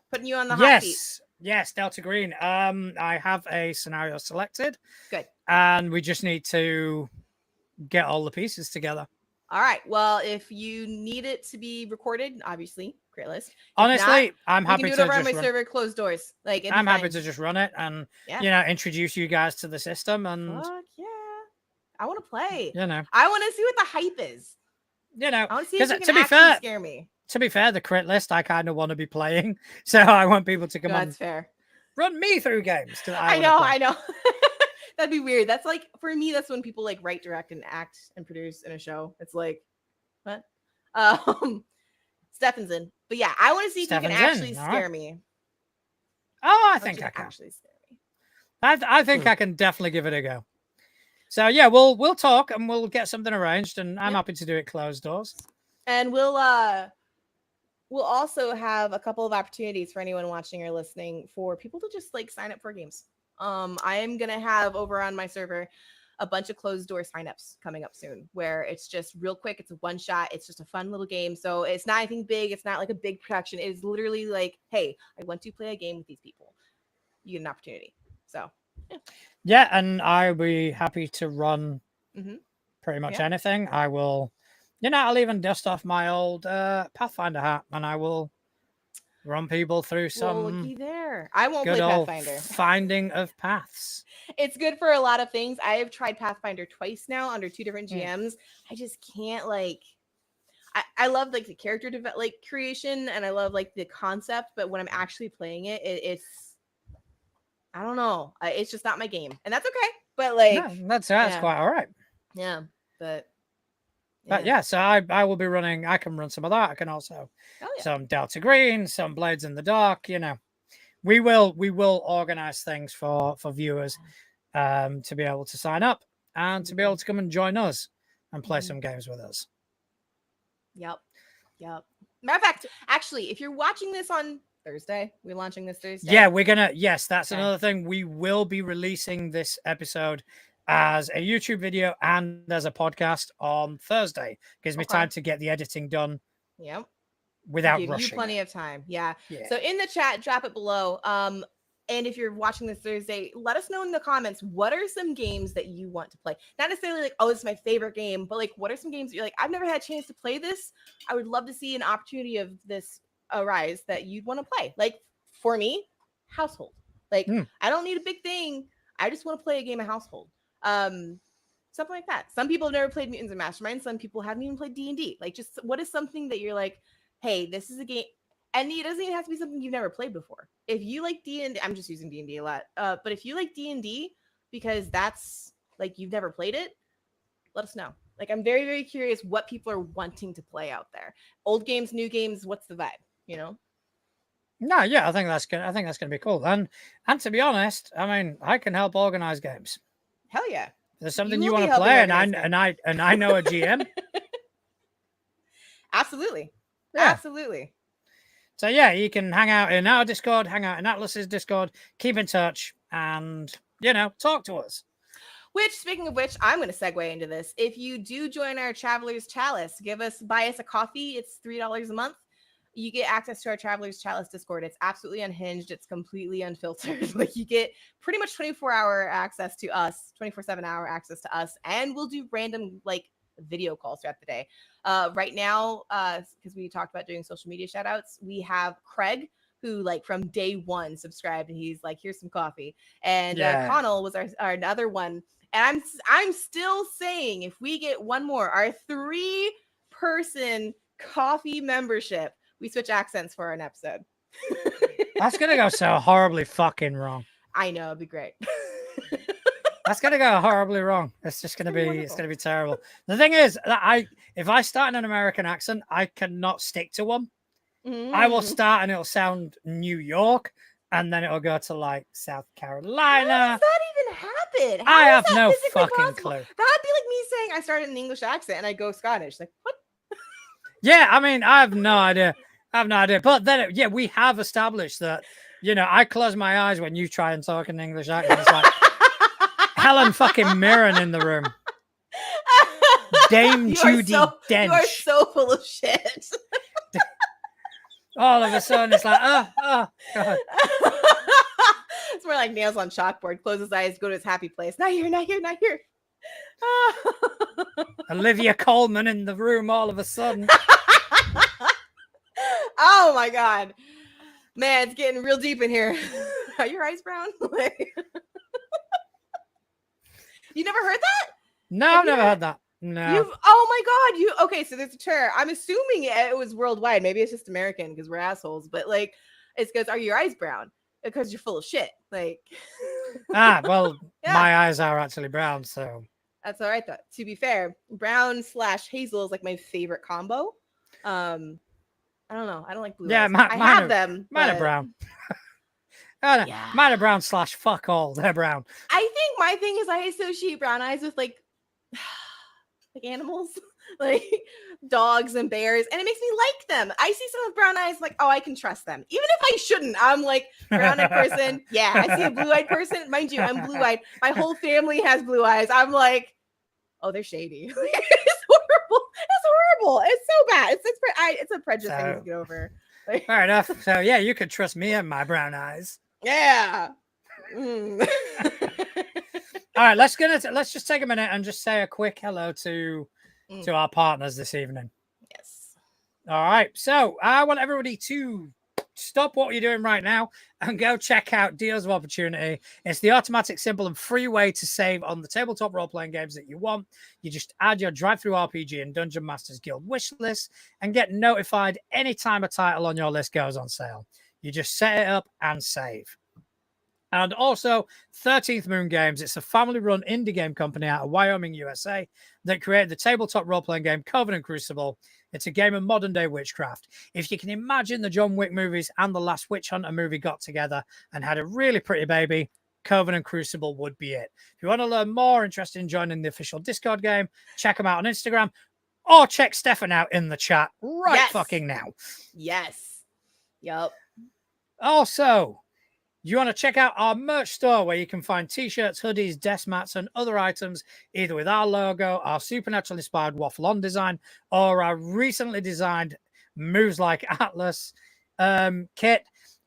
putting you on the hot seat. Yes, Delta Green. I have a scenario selected. Good. And we just need to get all the pieces together. All right. Well, if you need it to be recorded, obviously, great list. Honestly, I'm happy to do it over on my server, closed doors. Like I'm happy to just run it and introduce you guys to the system. And fuck yeah, I want to play. I want to see what the hype is. I want to see if you can actually scare me. To be fair, the crit list I kind of want to be playing, so I want people to come on. That's fair. Run me through games. I know. That'd be weird. That's like, for me, that's when people like write, direct, and act and produce in a show. It's like, what? Stefan's in. But yeah, I want to see if you can actually scare me. Oh, I think I can actually scare me. I think I can definitely give it a go. So yeah, we'll talk and we'll get something arranged, and I'm happy to do it closed doors. And we'll also have a couple of opportunities for anyone watching or listening for people to just like sign up for games. I am gonna have over on my server a bunch of closed door signups coming up soon, where it's just real quick. It's a one shot. It's just a fun little game. So it's not anything big. It's not like a big production. It is literally like, hey, I want to play a game with these people. You get an opportunity. So yeah, and I'll be happy to run pretty much anything. I will, I'll even dust off my old Pathfinder hat, and I will run people through some. Well, looky there. I won't play Pathfinder. Finding of paths. It's good for a lot of things. I have tried Pathfinder twice now under 2 different GMs. I just can't like. I love like the character creation, and I love like the concept, but when I'm actually playing it, it's I don't know. It's just not my game, and that's okay. But like, that's quite all right. Yeah, but so I will be running. I can run some of that. I can also some Delta Green, some Blades in the Dark. We will organize things for viewers to be able to sign up and to be able to come and join us and play some games with us. Yep. Yep. Matter of fact, actually, if you're watching this on Thursday, we're launching this Thursday. Yeah, we're gonna. Yes, that's Okay. another thing. We will be releasing this episode as a YouTube video and as a podcast on Thursday. Gives me Okay. time to get the editing done Yep. without Give you rushing. plenty it. of time. Yeah. Yeah. So in the chat, drop it below. And if you're watching this Thursday, let us know in the comments what are some games that you want to play. Not necessarily like, oh, this is my favorite game, but like, what are some games that you're like, I've never had a chance to play this. I would love to see an opportunity of this arise that you'd want to play. Like for me, Household. Like I don't need a big thing. I just want to play a game of Household. Something like that. Some people have never played Mutants and Mastermind. Some people haven't even played D&D. Like just what is something that you're like, hey, this is a game. And it doesn't even have to be something you've never played before. If you like D&D, I'm just using D&D a lot. But if you like D&D because that's like you've never played it, let us know. Like I'm very, very curious what people are wanting to play out there. Old games, new games, what's the vibe? You know? No, yeah, I think that's gonna be cool. And to be honest, I mean, I can help organize games. Hell yeah! If there's something You you will be want to play, and helping I know a GM. Absolutely, Yeah. absolutely. So yeah, you can hang out in our Discord, hang out in Atlas's Discord, keep in touch, and talk to us. Which, speaking of which, I'm going to segue into this. If you do join our Traveler's Chalice, buy us a coffee. It's $3 a month. You get access to our Traveler's Chalice Discord. It's absolutely unhinged. It's completely unfiltered. Like you get pretty much 24-hour access to us, 24/7-hour access to us, and we'll do random like video calls throughout the day. Right now, because we talked about doing social media shout outs, we have Craig, who like from day one subscribed, and he's like, here's some coffee. And Connell was our another one. And I'm still saying if we get one more, our 3-person coffee membership, we switch accents for an episode. That's gonna go so horribly fucking wrong. I know, it'd be great. That's gonna go horribly wrong. It's just gonna be terrible. The thing is that if I start in an American accent, I cannot stick to one. I will start and it'll sound New York, and then it'll go to like South Carolina. How does that even happen? I have no fucking clue. That'd be like me saying I started in an English accent and I go Scottish. Like what? Yeah, I mean, I have no idea. But then, yeah, we have established that. I close my eyes when you try and talk in English accent. It's like Helen fucking Mirren in the room. Dame Judi Dench. You are so full of shit. All of a sudden, it's like, oh, God. It's more like nails on chalkboard. Close his eyes, go to his happy place. Not here, not here, not here. Olivia Colman in the room all of a sudden. Oh my God. Man, it's getting real deep in here. Are your eyes brown? You never heard that? No, I've never heard that. No. Oh my God. Okay, so there's a term. I'm assuming it was worldwide. Maybe it's just American because we're assholes. But like, it's because, are your eyes brown? Because you're full of shit. Like, well, my eyes are actually brown, so that's all right. Though, to be fair, brown / hazel is like my favorite combo. I don't know. I don't like blue eyes. I have them. Mine are brown. Mine are brown / fuck all. They're brown. I think my thing is I associate brown eyes with like animals, like dogs and bears, and it makes me like them. I see someone with brown eyes, like, oh, I can trust them, even if I shouldn't. I'm like, brown-eyed person. Yeah, I see a blue-eyed person. Mind you, I'm blue-eyed. My whole family has blue eyes. I'm like, oh, they're shady. It's horrible. It's horrible. It's so bad. It's a prejudice thing to get over. Like, fair enough. So yeah, you could trust me and my brown eyes. Yeah. All right, let's just take a minute and just say a quick hello to our partners this evening. Yes. All right. So I want everybody to stop what you're doing right now and go check out Deals of Opportunity. It's the automatic, simple, and free way to save on the tabletop role-playing games that you want. You just add your Drive-Thru RPG and Dungeon Masters Guild wish list and get notified anytime a title on your list goes on sale. You just set it up and save. And also 13th Moon Games. It's a family-run indie game company out of Wyoming, USA that created the tabletop role-playing game Covenant Crucible. It's a game of modern-day witchcraft. If you can imagine the John Wick movies and the last Witch Hunter movie got together and had a really pretty baby, Covenant Crucible would be it. If you want to learn more, interested in joining the official Discord game, check them out on Instagram. or check Stefan out in the chat right Yes. fucking now. Yes. Yup. Also, you want to check out our merch store where you can find t-shirts, hoodies, desk mats, and other items, either with our logo, our supernatural inspired waffle on design, or our recently designed Moves Like Atlas kit,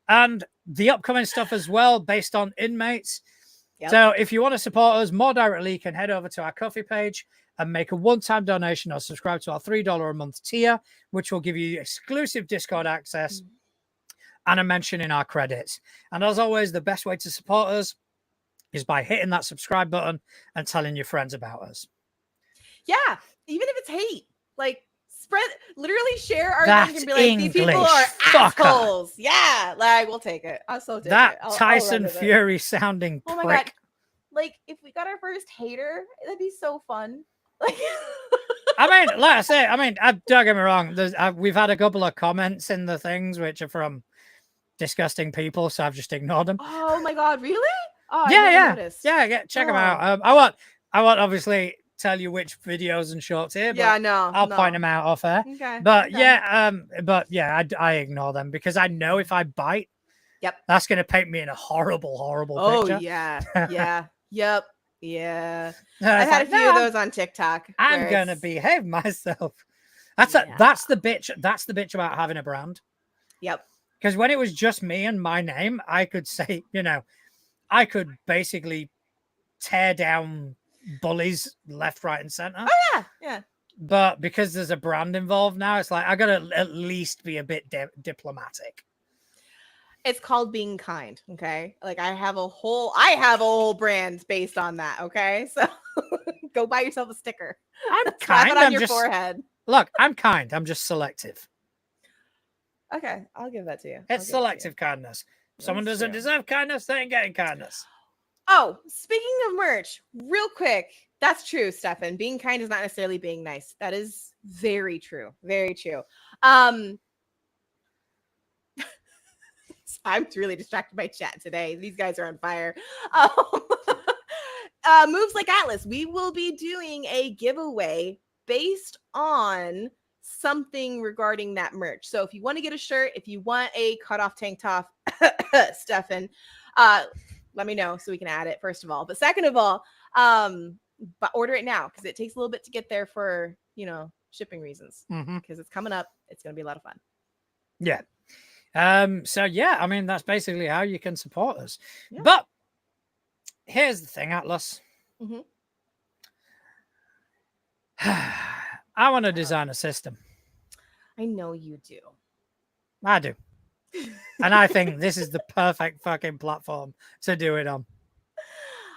and the upcoming stuff as well, based on inmates. Yep. So if you want to support us more directly, you can head over to our Ko-fi page and make a one-time donation or subscribe to our $3 a month tier, which will give you exclusive Discord access and a mention in our credits. And as always, the best way to support us is by hitting that subscribe button and telling your friends about us. Yeah, even if it's hate, like literally share our That link and be like, these people English are fucker. assholes. Yeah, like we'll take it. I'll so take That it. I'll Tyson run with it. Fury sounding Oh my prick. god! Like if we got our first hater, that'd be so fun. Like, I mean, like I say, don't get me wrong. We've had a couple of comments in the things which are from disgusting people, so I've just ignored them. oh my god, really? Oh, Yeah. Noticed. Check them Oh. out. I won't obviously tell you which videos and shorts here, but Yeah, no, I'll point them out off air. Okay. But okay. yeah, I ignore them because I know if I bite, Yep, that's going to paint me in a horrible picture. Oh yeah. Yep. Yeah. I've I've had a few of those on TikTok. I'm where gonna it's- behave myself. That's Yeah. that's the bitch. That's the bitch about having a brand. Yep. Because when it was just me and my name, I could say, I could basically tear down bullies left, right, and center. Oh yeah. But because there's a brand involved now, it's like I gotta at least be a bit diplomatic. It's called being kind. Okay. Like I have a whole brand based on that. Okay. So go buy yourself a sticker. I'm Slap kind. it on I'm your just forehead. look. I'm kind. I'm just selective. Okay. I'll give that to you. It's selective kindness. If someone That's doesn't true. deserve kindness, they ain't getting kindness. Oh, speaking of merch, real quick. That's true, Stefan. Being kind is not necessarily being nice. That is very true. Very true. I'm really distracted by chat today. These guys are on fire. Moves Like Atlas. We will be doing a giveaway based on something regarding that merch. So if you want to get a shirt, if you want a cutoff tank top, Stefan, let me know so we can add it, first of all. But second of all, but order it now because it takes a little bit to get there for, shipping reasons. Because it's coming up. It's going to be a lot of fun. Yeah. So yeah, that's basically how you can support us. Yeah. But here's the thing, Atlas. I want to design a system. I know you do. I do. And I think this is the perfect fucking platform to do it on.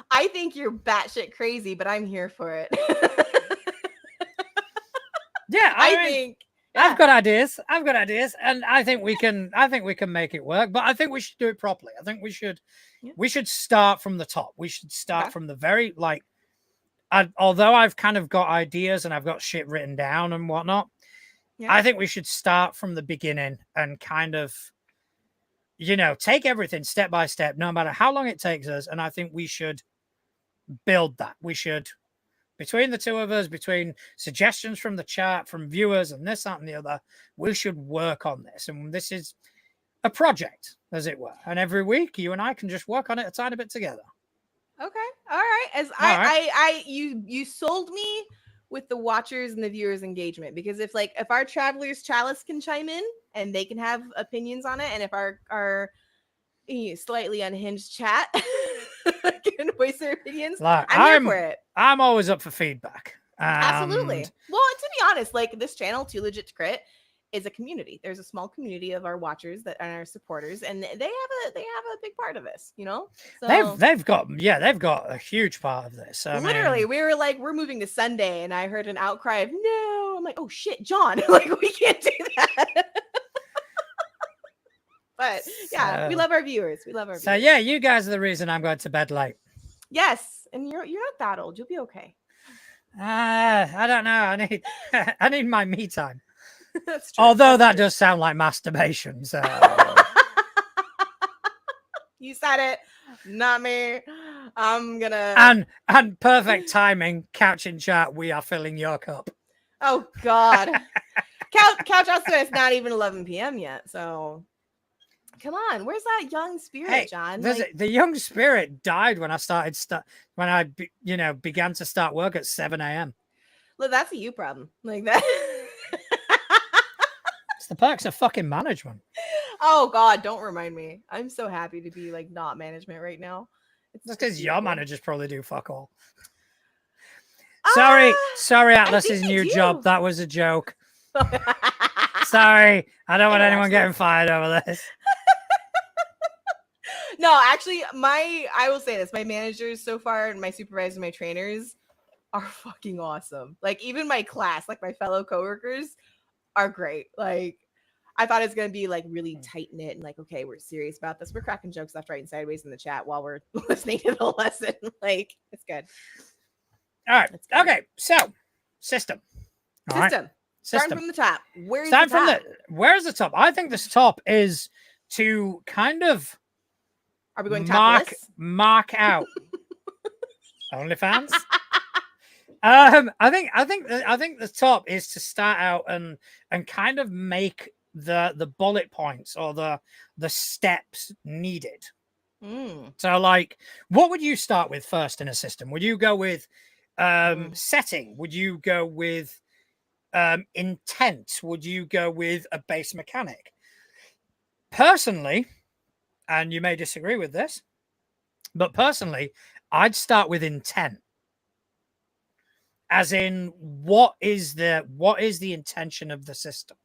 I think you're batshit crazy, but I'm here for it. Yeah, I think I've got ideas, and I think we can make it work. But I think we should do it properly. I think we should start from the top. We should start from the very although I've kind of got ideas and I've got shit written down and whatnot. Yeah. I think we should start from the beginning and kind of, take everything step by step, no matter how long it takes us. And I think we should build that. We should, between the two of us, between suggestions from the chat, from viewers, and this, that, and the other, we should work on this. And this is a project, as it were. And every week, you and I can just work on it a tiny bit together. Okay. All right. You sold me with the watchers and the viewers engagement, because if our Traveler's Chalice can chime in and they can have opinions on it, and if our slightly unhinged chat can voice their opinions, I'm here for it. I'm always up for feedback. Absolutely. Well, and to be honest, this channel, Too Legit to Crit, is a community. There's a small community of our watchers that are our supporters, and they have a big part of this, So they've got a huge part of this. Literally, we were we're moving to Sunday, and I heard an outcry of no. I'm like, oh shit, John, we can't do that. But yeah, we love our viewers. So yeah, you guys are the reason I'm going to bed late. Yes, and you're not that old. You'll be okay. I don't know. I need my me time. That's true. Although that does sound like masturbation. So you said it, not me. I'm gonna and perfect timing. Couch in chat. We are filling your cup. Oh God. Couch also, it's not even 11 p.m. yet. So come on, where's that young spirit, Hey, John? the young spirit died when I began to start work at 7 a.m. Look, that's a you problem. Like that. It's the perks of fucking management. Oh God, don't remind me. I'm so happy to be like not management right now. That's because your beautiful. managers probably do fuck all. Sorry, Atlas's think they new do. job. That was a joke. Sorry, I don't want They anyone watch getting this. fired over this. No, actually, I will say this: my managers so far, and my supervisors, my trainers, are fucking awesome. Like even my class, like my fellow coworkers, are great. Like I thought it's gonna be like really tight knit and like, okay, we're serious about this. We're cracking jokes left, right, and sideways in the chat while we're listening to the lesson. Like it's good. All right. It's good. Okay. So, system. All right. System. System. Starting from the top. Where's Starting the top? where's the top? I think the top is to kind of Are we going topless? mark out OnlyFans. I think the top is to start out and kind of make the bullet points or the steps needed. So like, what would you start with first in a system? Would you go with setting? Would you go with intent? Would you go with a base mechanic? Personally, and you may disagree with this, but personally, I'd start with intent. As in, what is the intention of the system?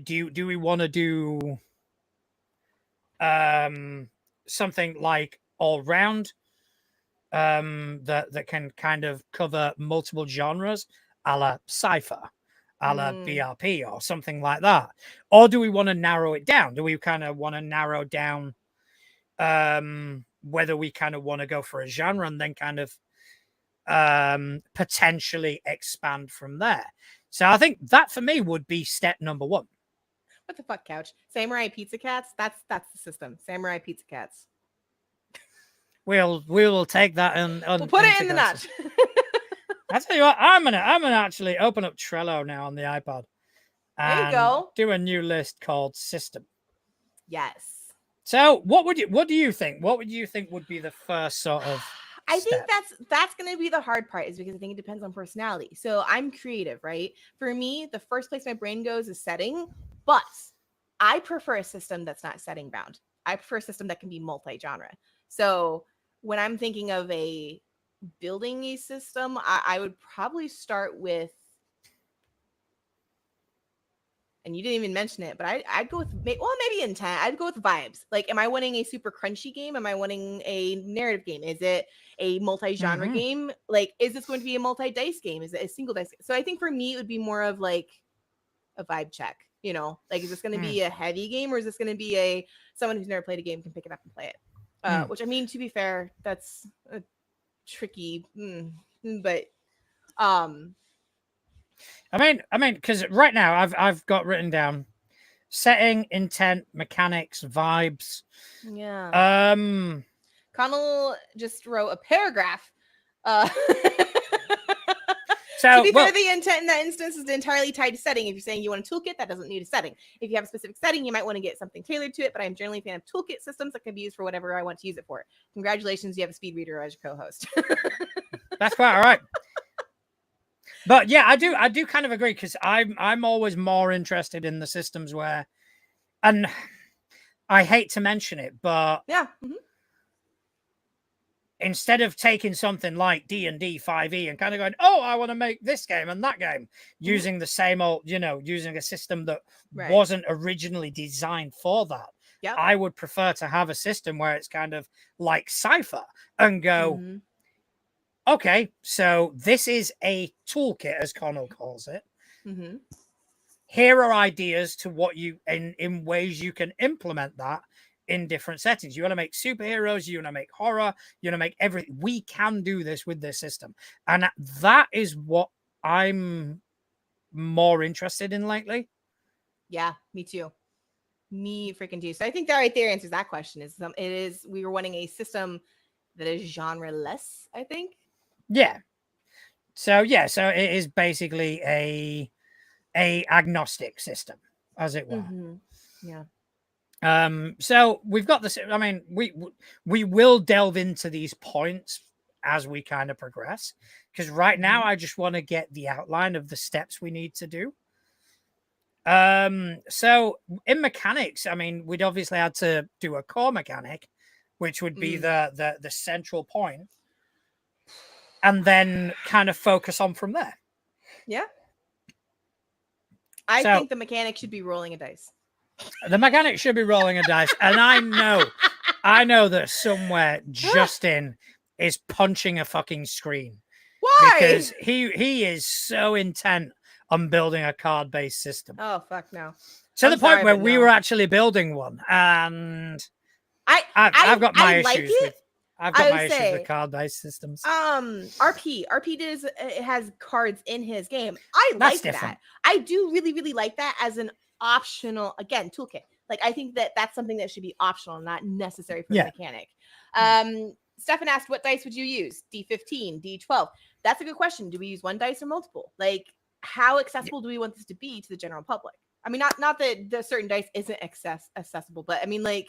Do we want to do something like all round that can kind of cover multiple genres, a la Cypher, a la BRP, or something like that? Or do we want to narrow it down? Do we kind of want to narrow down whether we kind of want to go for a genre and then kind of potentially expand from there? So I think that for me would be step number one. What the fuck, Couch? Samurai Pizza Cats? That's the system. Samurai Pizza Cats. We will take that and we'll put it in the notch. I tell you what, I'm gonna actually open up Trello now on the iPad. And there you go. Do a new list called system. Yes. So what do you think? What would you think would be the first sort of I think that's going to be the hard part, is because I think it depends on personality. So I'm creative, right? For me, the first place my brain goes is setting, but I prefer a system that's not setting bound. I prefer a system that can be multi-genre. So when I'm thinking of building a system, I would probably start with, and you didn't even mention it, but I'd go with, maybe intent. I'd go with vibes. Like, am I wanting a super crunchy game? Am I wanting a narrative game? Is it a multi-genre game? Like, is this going to be a multi-dice game? Is it a single dice game? So I think for me, it would be more of like a vibe check. You know, like, is this going to be a heavy game, or is this going to be someone who's never played a game can pick it up and play it? Which, I mean, to be fair, that's a tricky, but I mean, because right now I've got written down setting, intent, mechanics, vibes. Yeah. Connell just wrote a paragraph. So to be fair, the intent in that instance is entirely tied to setting. If you're saying you want a toolkit, that doesn't need a setting. If you have a specific setting, you might want to get something tailored to it, but I'm generally a fan of toolkit systems that can be used for whatever I want to use it for. Congratulations, you have a speed reader as your co-host. That's quite all right. But yeah, I do kind of agree, because I'm always more interested in the systems where, and I hate to mention it, but yeah. Instead of taking something like D&D 5e and kind of going, oh, I want to make this game and that game, using the same old, using a system that wasn't originally designed for that. Yep. I would prefer to have a system where it's kind of like Cypher and go, okay, so this is a toolkit, as Connell calls it. Here are ideas to what you, in ways you can implement that in different settings. You want to make superheroes, you want to make horror, you want to make everything. We can do this with this system. And that is what I'm more interested in lately. Yeah, me too. Me freaking too. So I think that right there answers that question. We were wanting a system that is genre-less, I think. Yeah. So yeah, so it is basically a agnostic system, as it were. Yeah. So we've got this. I mean, we will delve into these points as we kind of progress, because right now I just want to get the outline of the steps we need to do. So in mechanics, I mean, we'd obviously had to do a core mechanic, which would be the central point, and then kind of focus on from there. Yeah. I think the mechanic should be rolling a dice. The mechanic should be rolling a dice, and I know that somewhere Justin is punching a fucking screen. Why? Because he is so intent on building a card-based system. Oh fuck no! To the point where we were actually building one, and I've got my issues with. I've got my issues with card-based systems. RP it has cards in his game. I like that. I do really like that as an optional, again, toolkit. Like I think that's something that should be optional, not necessary for the mechanic. Stefan asked, what dice would you use? D15, D12. That's a good question. Do we use one dice or multiple? Like, how accessible do we want this to be to the general public? I mean, not that the certain dice isn't accessible, but I mean, like,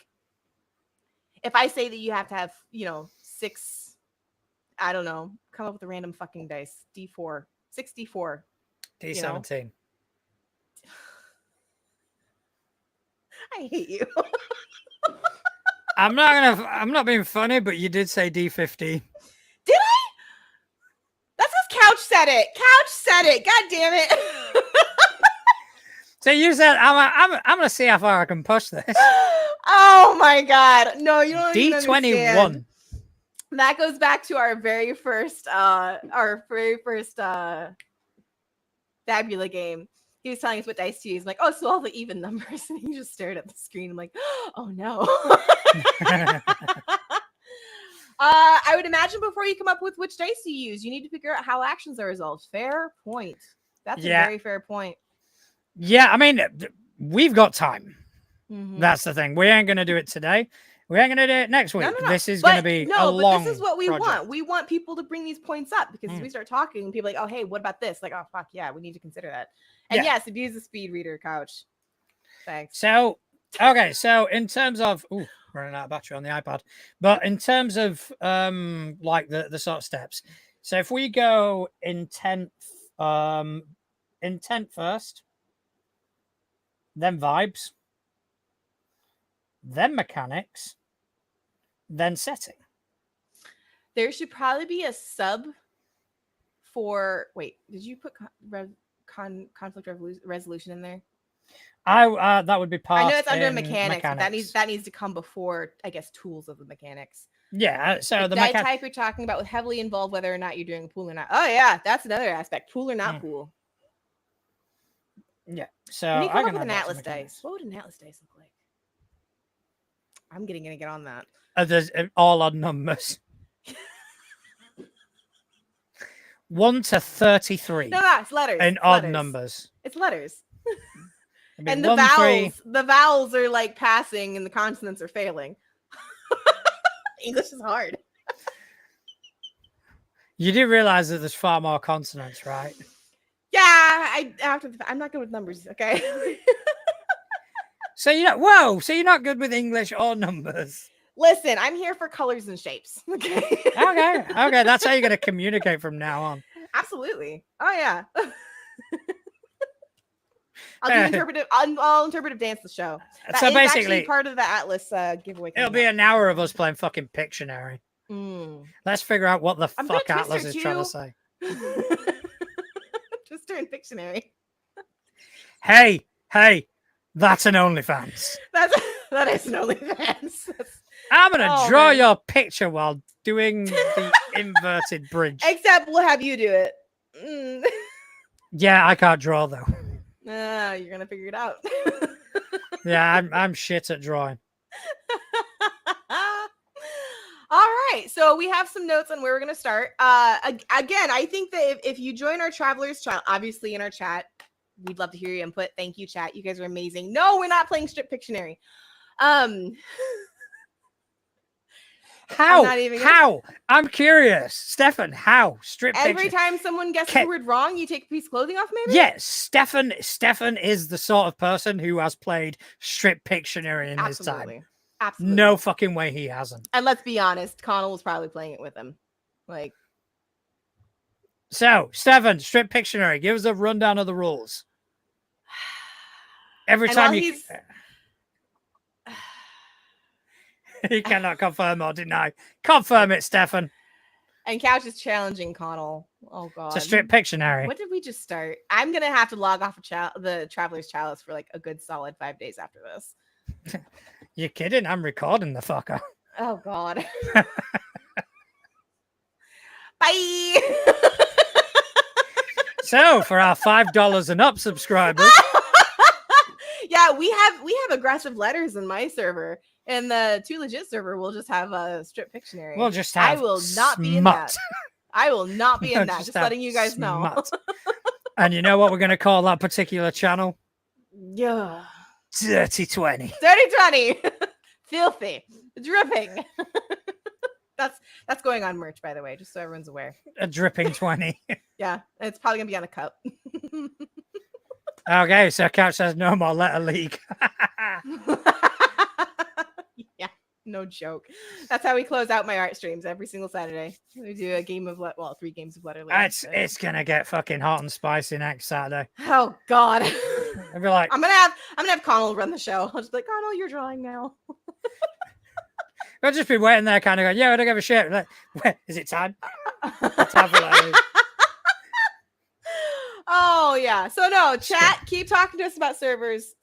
if I say that you have to have, 6, I don't know, come up with a random fucking dice, D4, 64, D17. I hate you. I'm not being funny, but you did say D15. Did I? That's because Couch said it. Couch said it. God damn it. So you said I'm gonna see how far I can push this. Oh my god. No, you don't even D21. Understand. That goes back to our very first Fabula game. He was telling us what dice to use. I'm like, oh, so all the even numbers. And he just stared at the screen. I'm like, oh no. I would imagine before you come up with which dice you use, you need to figure out how actions are resolved. Fair point. That's a very fair point. Yeah, I mean, we've got time. That's the thing. We ain't going to do it today. We ain't going to do it next week. No. This is going to be a long this is what we project. want. We want people to bring these points up because as we start talking, people are like, oh, hey, what about this? Like, oh, fuck, yeah, we need to consider that. And yes, abuse the speed reader, Couch. Thanks. So, okay. So in terms of, running out of battery on the iPad, but in terms of like the sort of steps. So if we go intent first, then vibes, then mechanics, then setting. There should probably be a sub for, wait, did you put conflict resolution in there? That would be part. I know it's under mechanics. But that needs to come before, I guess, tools of the mechanics. Yeah. So the die type you're talking about with heavily involved whether or not you're doing a pool or not. Oh yeah, that's another aspect. Pool or not pool. Yeah. So when you come up with an Atlas dice, what would an Atlas dice look like? I'm gonna get on that. There's all odd numbers. 1 to 33. No, it's letters. And odd numbers. It's letters. And the vowels are like passing and the consonants are failing. English is hard. You do realize that there's far more consonants, right? Yeah, I'm not good with numbers, okay? So you're not good with English or numbers. Listen, I'm here for colors and shapes. Okay. Okay. That's how you're gonna communicate from now on. Absolutely. Oh yeah. I'll interpretive dance the show. That so basically part of the Atlas giveaway. It'll be an hour of us playing fucking Pictionary. Let's figure out what the fuck Atlas is trying to say. Twister and Pictionary. Hey, that's an OnlyFans. That is an OnlyFans. I'm gonna draw your picture while doing the inverted bridge. Except we'll have you do it. Yeah, I can't draw though. You're gonna figure it out. Yeah, I'm shit at drawing. All right, so we have some notes on where we're gonna start. Again, I think that if you join our Travelers Chat, obviously in our chat, we'd love to hear your input. Thank you, chat. You guys are amazing. No, we're not playing Strip Pictionary. How? not even How? I'm curious. Stefan, how? Strip Every picture. time someone guesses Ca- the word wrong, you take a piece of clothing off, maybe? Yes, Stefan is the sort of person who has played Strip Pictionary in his time. Absolutely. Absolutely. No fucking way he hasn't. And let's be honest, Connell was probably playing it with him. Like, So, Stefan, Strip Pictionary, give us a rundown of the rules. Every and time while you... He cannot confirm or deny. Confirm it, Stefan. And Couch is challenging Connell. Oh god. It's a Strip Pictionary. What did we just start? I'm gonna have to log off the Traveler's Chalice for like a good solid 5 days after this. You're kidding? I'm recording the fucker. Oh god. Bye. So, for our $5 and up subscribers, Yeah, we have aggressive letters in my server. And the Too Legit server will just have a Strip Pictionary. we'll just have I will not be in that. smut. I will not be We'll in that. Just have letting you guys know. smut. And you know what we're going to call that particular channel? Yeah. Dirty 20. Dirty 20. Filthy. Dripping. That's going on merch, by the way, just so everyone's aware. A dripping 20. Yeah, it's probably gonna be on a cup. Okay, so Couch says no more letter league. Yeah, no joke. That's how we close out my art streams every single Saturday. We do a game of 3 games of letter league. It's gonna get fucking hot and spicy next Saturday. Oh god. I'll be like, I'm gonna have Connell run the show. I'll just be like, Connell, you're drawing now. I'll just be waiting there, kind of going, yeah, I don't give a shit. Like, is it time? Time for letter league. Oh yeah. So no, chat, keep talking to us about servers.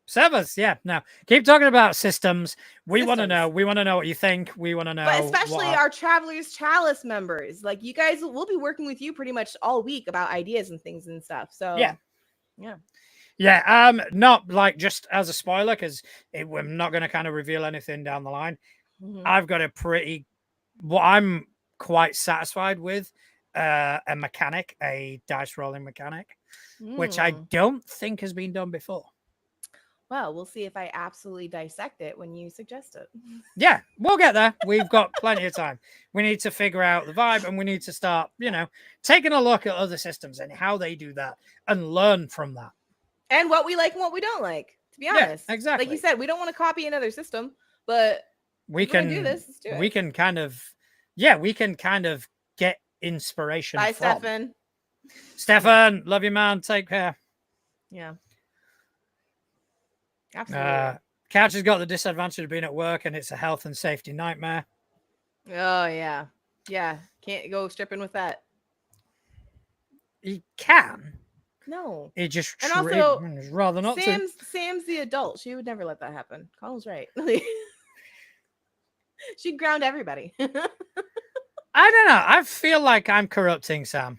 Servers, yeah. No, keep talking about systems. We want to Systems. know. We want to know what you think. We want to know. But especially what our Traveler's Chalice members. Like you guys, we'll be working with you pretty much all week about ideas and things and stuff. So Yeah. Yeah. Yeah, not like just as a spoiler, because we're not going to kind of reveal anything down the line. Mhm. I've got what I'm quite satisfied with, a mechanic, a dice rolling mechanic, which I Mm. don't think has been done before. Well, we'll see if I absolutely dissect it when you suggest it. Yeah, we'll get there. We've got plenty of time. We need to figure out the vibe, and we need to start, taking a look at other systems and how they do that and learn from that. And what we like and what we don't like, to be Yeah, honest. exactly. Like you said, we don't want to copy another system, but we if we're gonna can do this. Let's do it. we can kind of get inspiration Bye, from. Stefan. Stefan, love you, man. Take care. Yeah. Absolutely. Couch has got the disadvantage of being at work, and it's a health and safety nightmare. Oh yeah. Yeah. Can't go stripping with that. He can. No. He just And also, he'd rather not to. Sam's the adult. She would never let that happen. Connell's right. She'd ground everybody. I don't know. I feel like I'm corrupting Sam.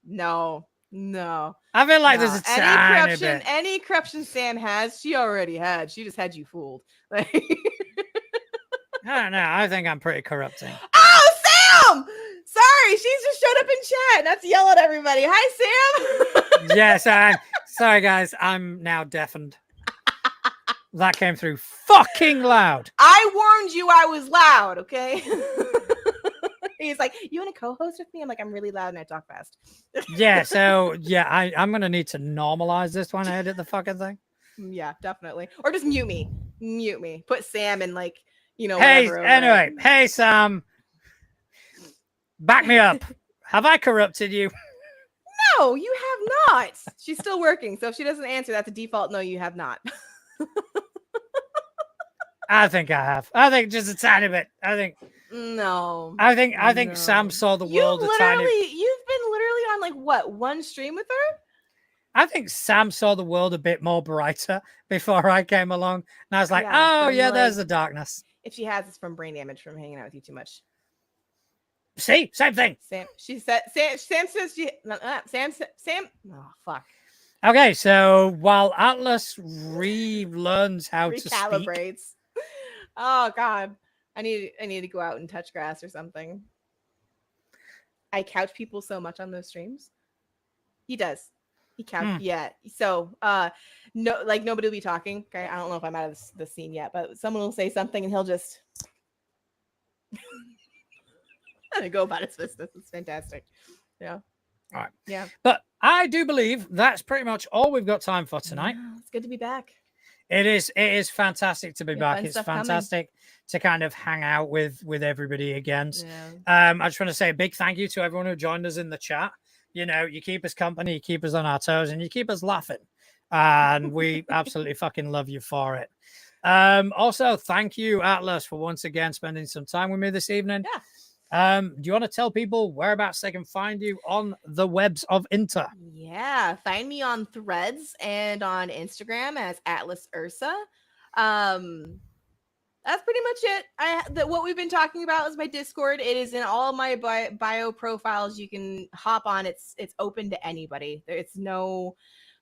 No. I feel like No. there's a tiny bit. Any corruption Sam has, she already had. She just had you fooled. Like, I don't know. I think I'm pretty corrupting. oh, Sam! Sorry, she's just showed up in chat. Not to yell at everybody. Hi, Sam. Yes, sorry, guys. I'm now deafened. That came through fucking loud. I warned you I was loud, okay? He's like, you want to co-host with me? I'm like, I'm really loud and I talk fast. Yeah, so yeah, I'm gonna need to normalize this when I edit the fucking thing. Yeah, definitely. Or just mute me. Put Sam in like, Hey, whatever over anyway, it. hey Sam, back me up. Have I corrupted you? No, you have not. She's still working, so if she doesn't answer, that's a default. No, you have not. I think I have. I think just a tiny bit. I think No. no. Sam saw the world a tiny. You've been literally on like what, one stream with her? I think Sam saw the world a bit more brighter before I came along, and I was like, Yeah, "Oh from, yeah, there's like- the darkness." If she has, it's from brain damage from hanging out with you too much. See, same thing. Sam says she. Sam. Oh fuck. Okay, so while Atlas relearns how to speak, Recalibrates. Oh god, I need to go out and touch grass or something. I couch people so much on those streams. He does. He couch. Yeah. So no, like nobody will be talking. Okay, I don't know if I'm out of the scene yet, but someone will say something and he'll just to go about its business. It's fantastic. Yeah. All right. Yeah. But I do believe that's pretty much all we've got time for tonight. Yeah, it's good to be back. It is fantastic to be back. fun It's stuff coming. fantastic to kind of hang out with everybody again. Yeah. I just want to say a big thank you to everyone who joined us in the chat. You know, you keep us company, you keep us on our toes, and you keep us laughing. And we absolutely fucking love you for it. Also, thank you, Atlas, for once again spending some time with me this evening. Yeah. Do you want to tell people whereabouts they can find you on the webs of Inter? Yeah, find me on Threads and on Instagram as Atlas Ursa. That's pretty much it. What we've been talking about is my Discord. It is in all my bio profiles. You can hop on. It's open to anybody. It's no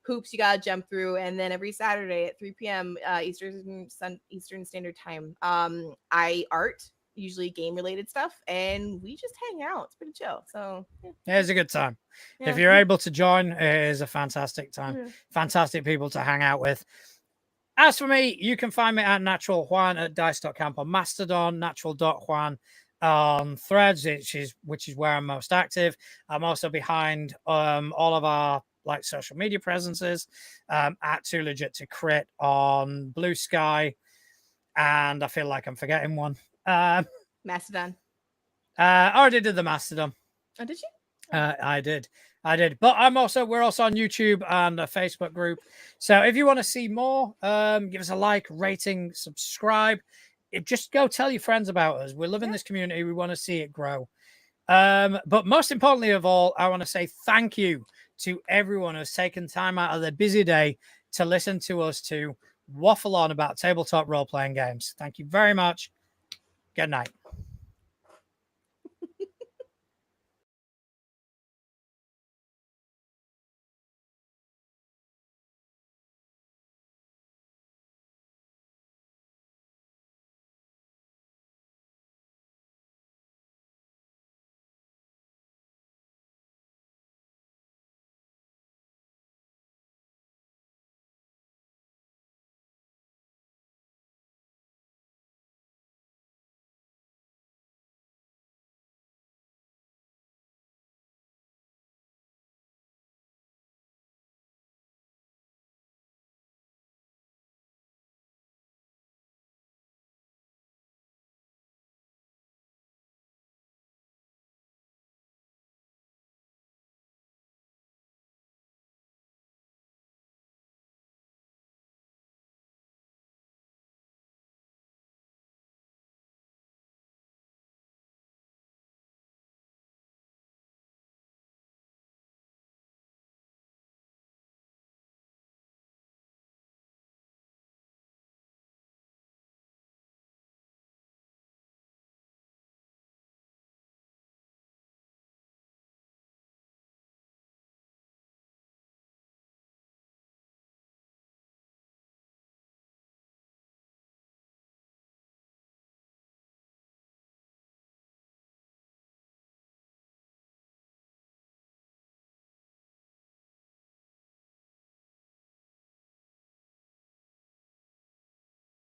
hoops you gotta jump through. And then every Saturday at 3 p.m. Eastern Standard Time, I art, usually game related stuff, and we just hang out. It's pretty chill. So yeah, it's a good time. Yeah. If you're able to join, it is a fantastic time. Yeah. Fantastic people to hang out with. As for me, you can find me at Natural Juan at dice.camp on Mastodon, natural.juan on Threads, which is where I'm most active. I'm also behind all of our like social media presences at Too Legit to Crit on Blue Sky, and I feel like I'm forgetting one. Mastodon. I already did the Mastodon. Oh, did you? I did. But we're also on YouTube and a Facebook group. So if you want to see more, give us a like, rating, subscribe. Just go tell your friends about us. We're loving this community. We want to see it grow. But most importantly of all, I want to say thank you to everyone who's taken time out of their busy day to listen to us to waffle on about tabletop role-playing games. Thank you very much. Good night.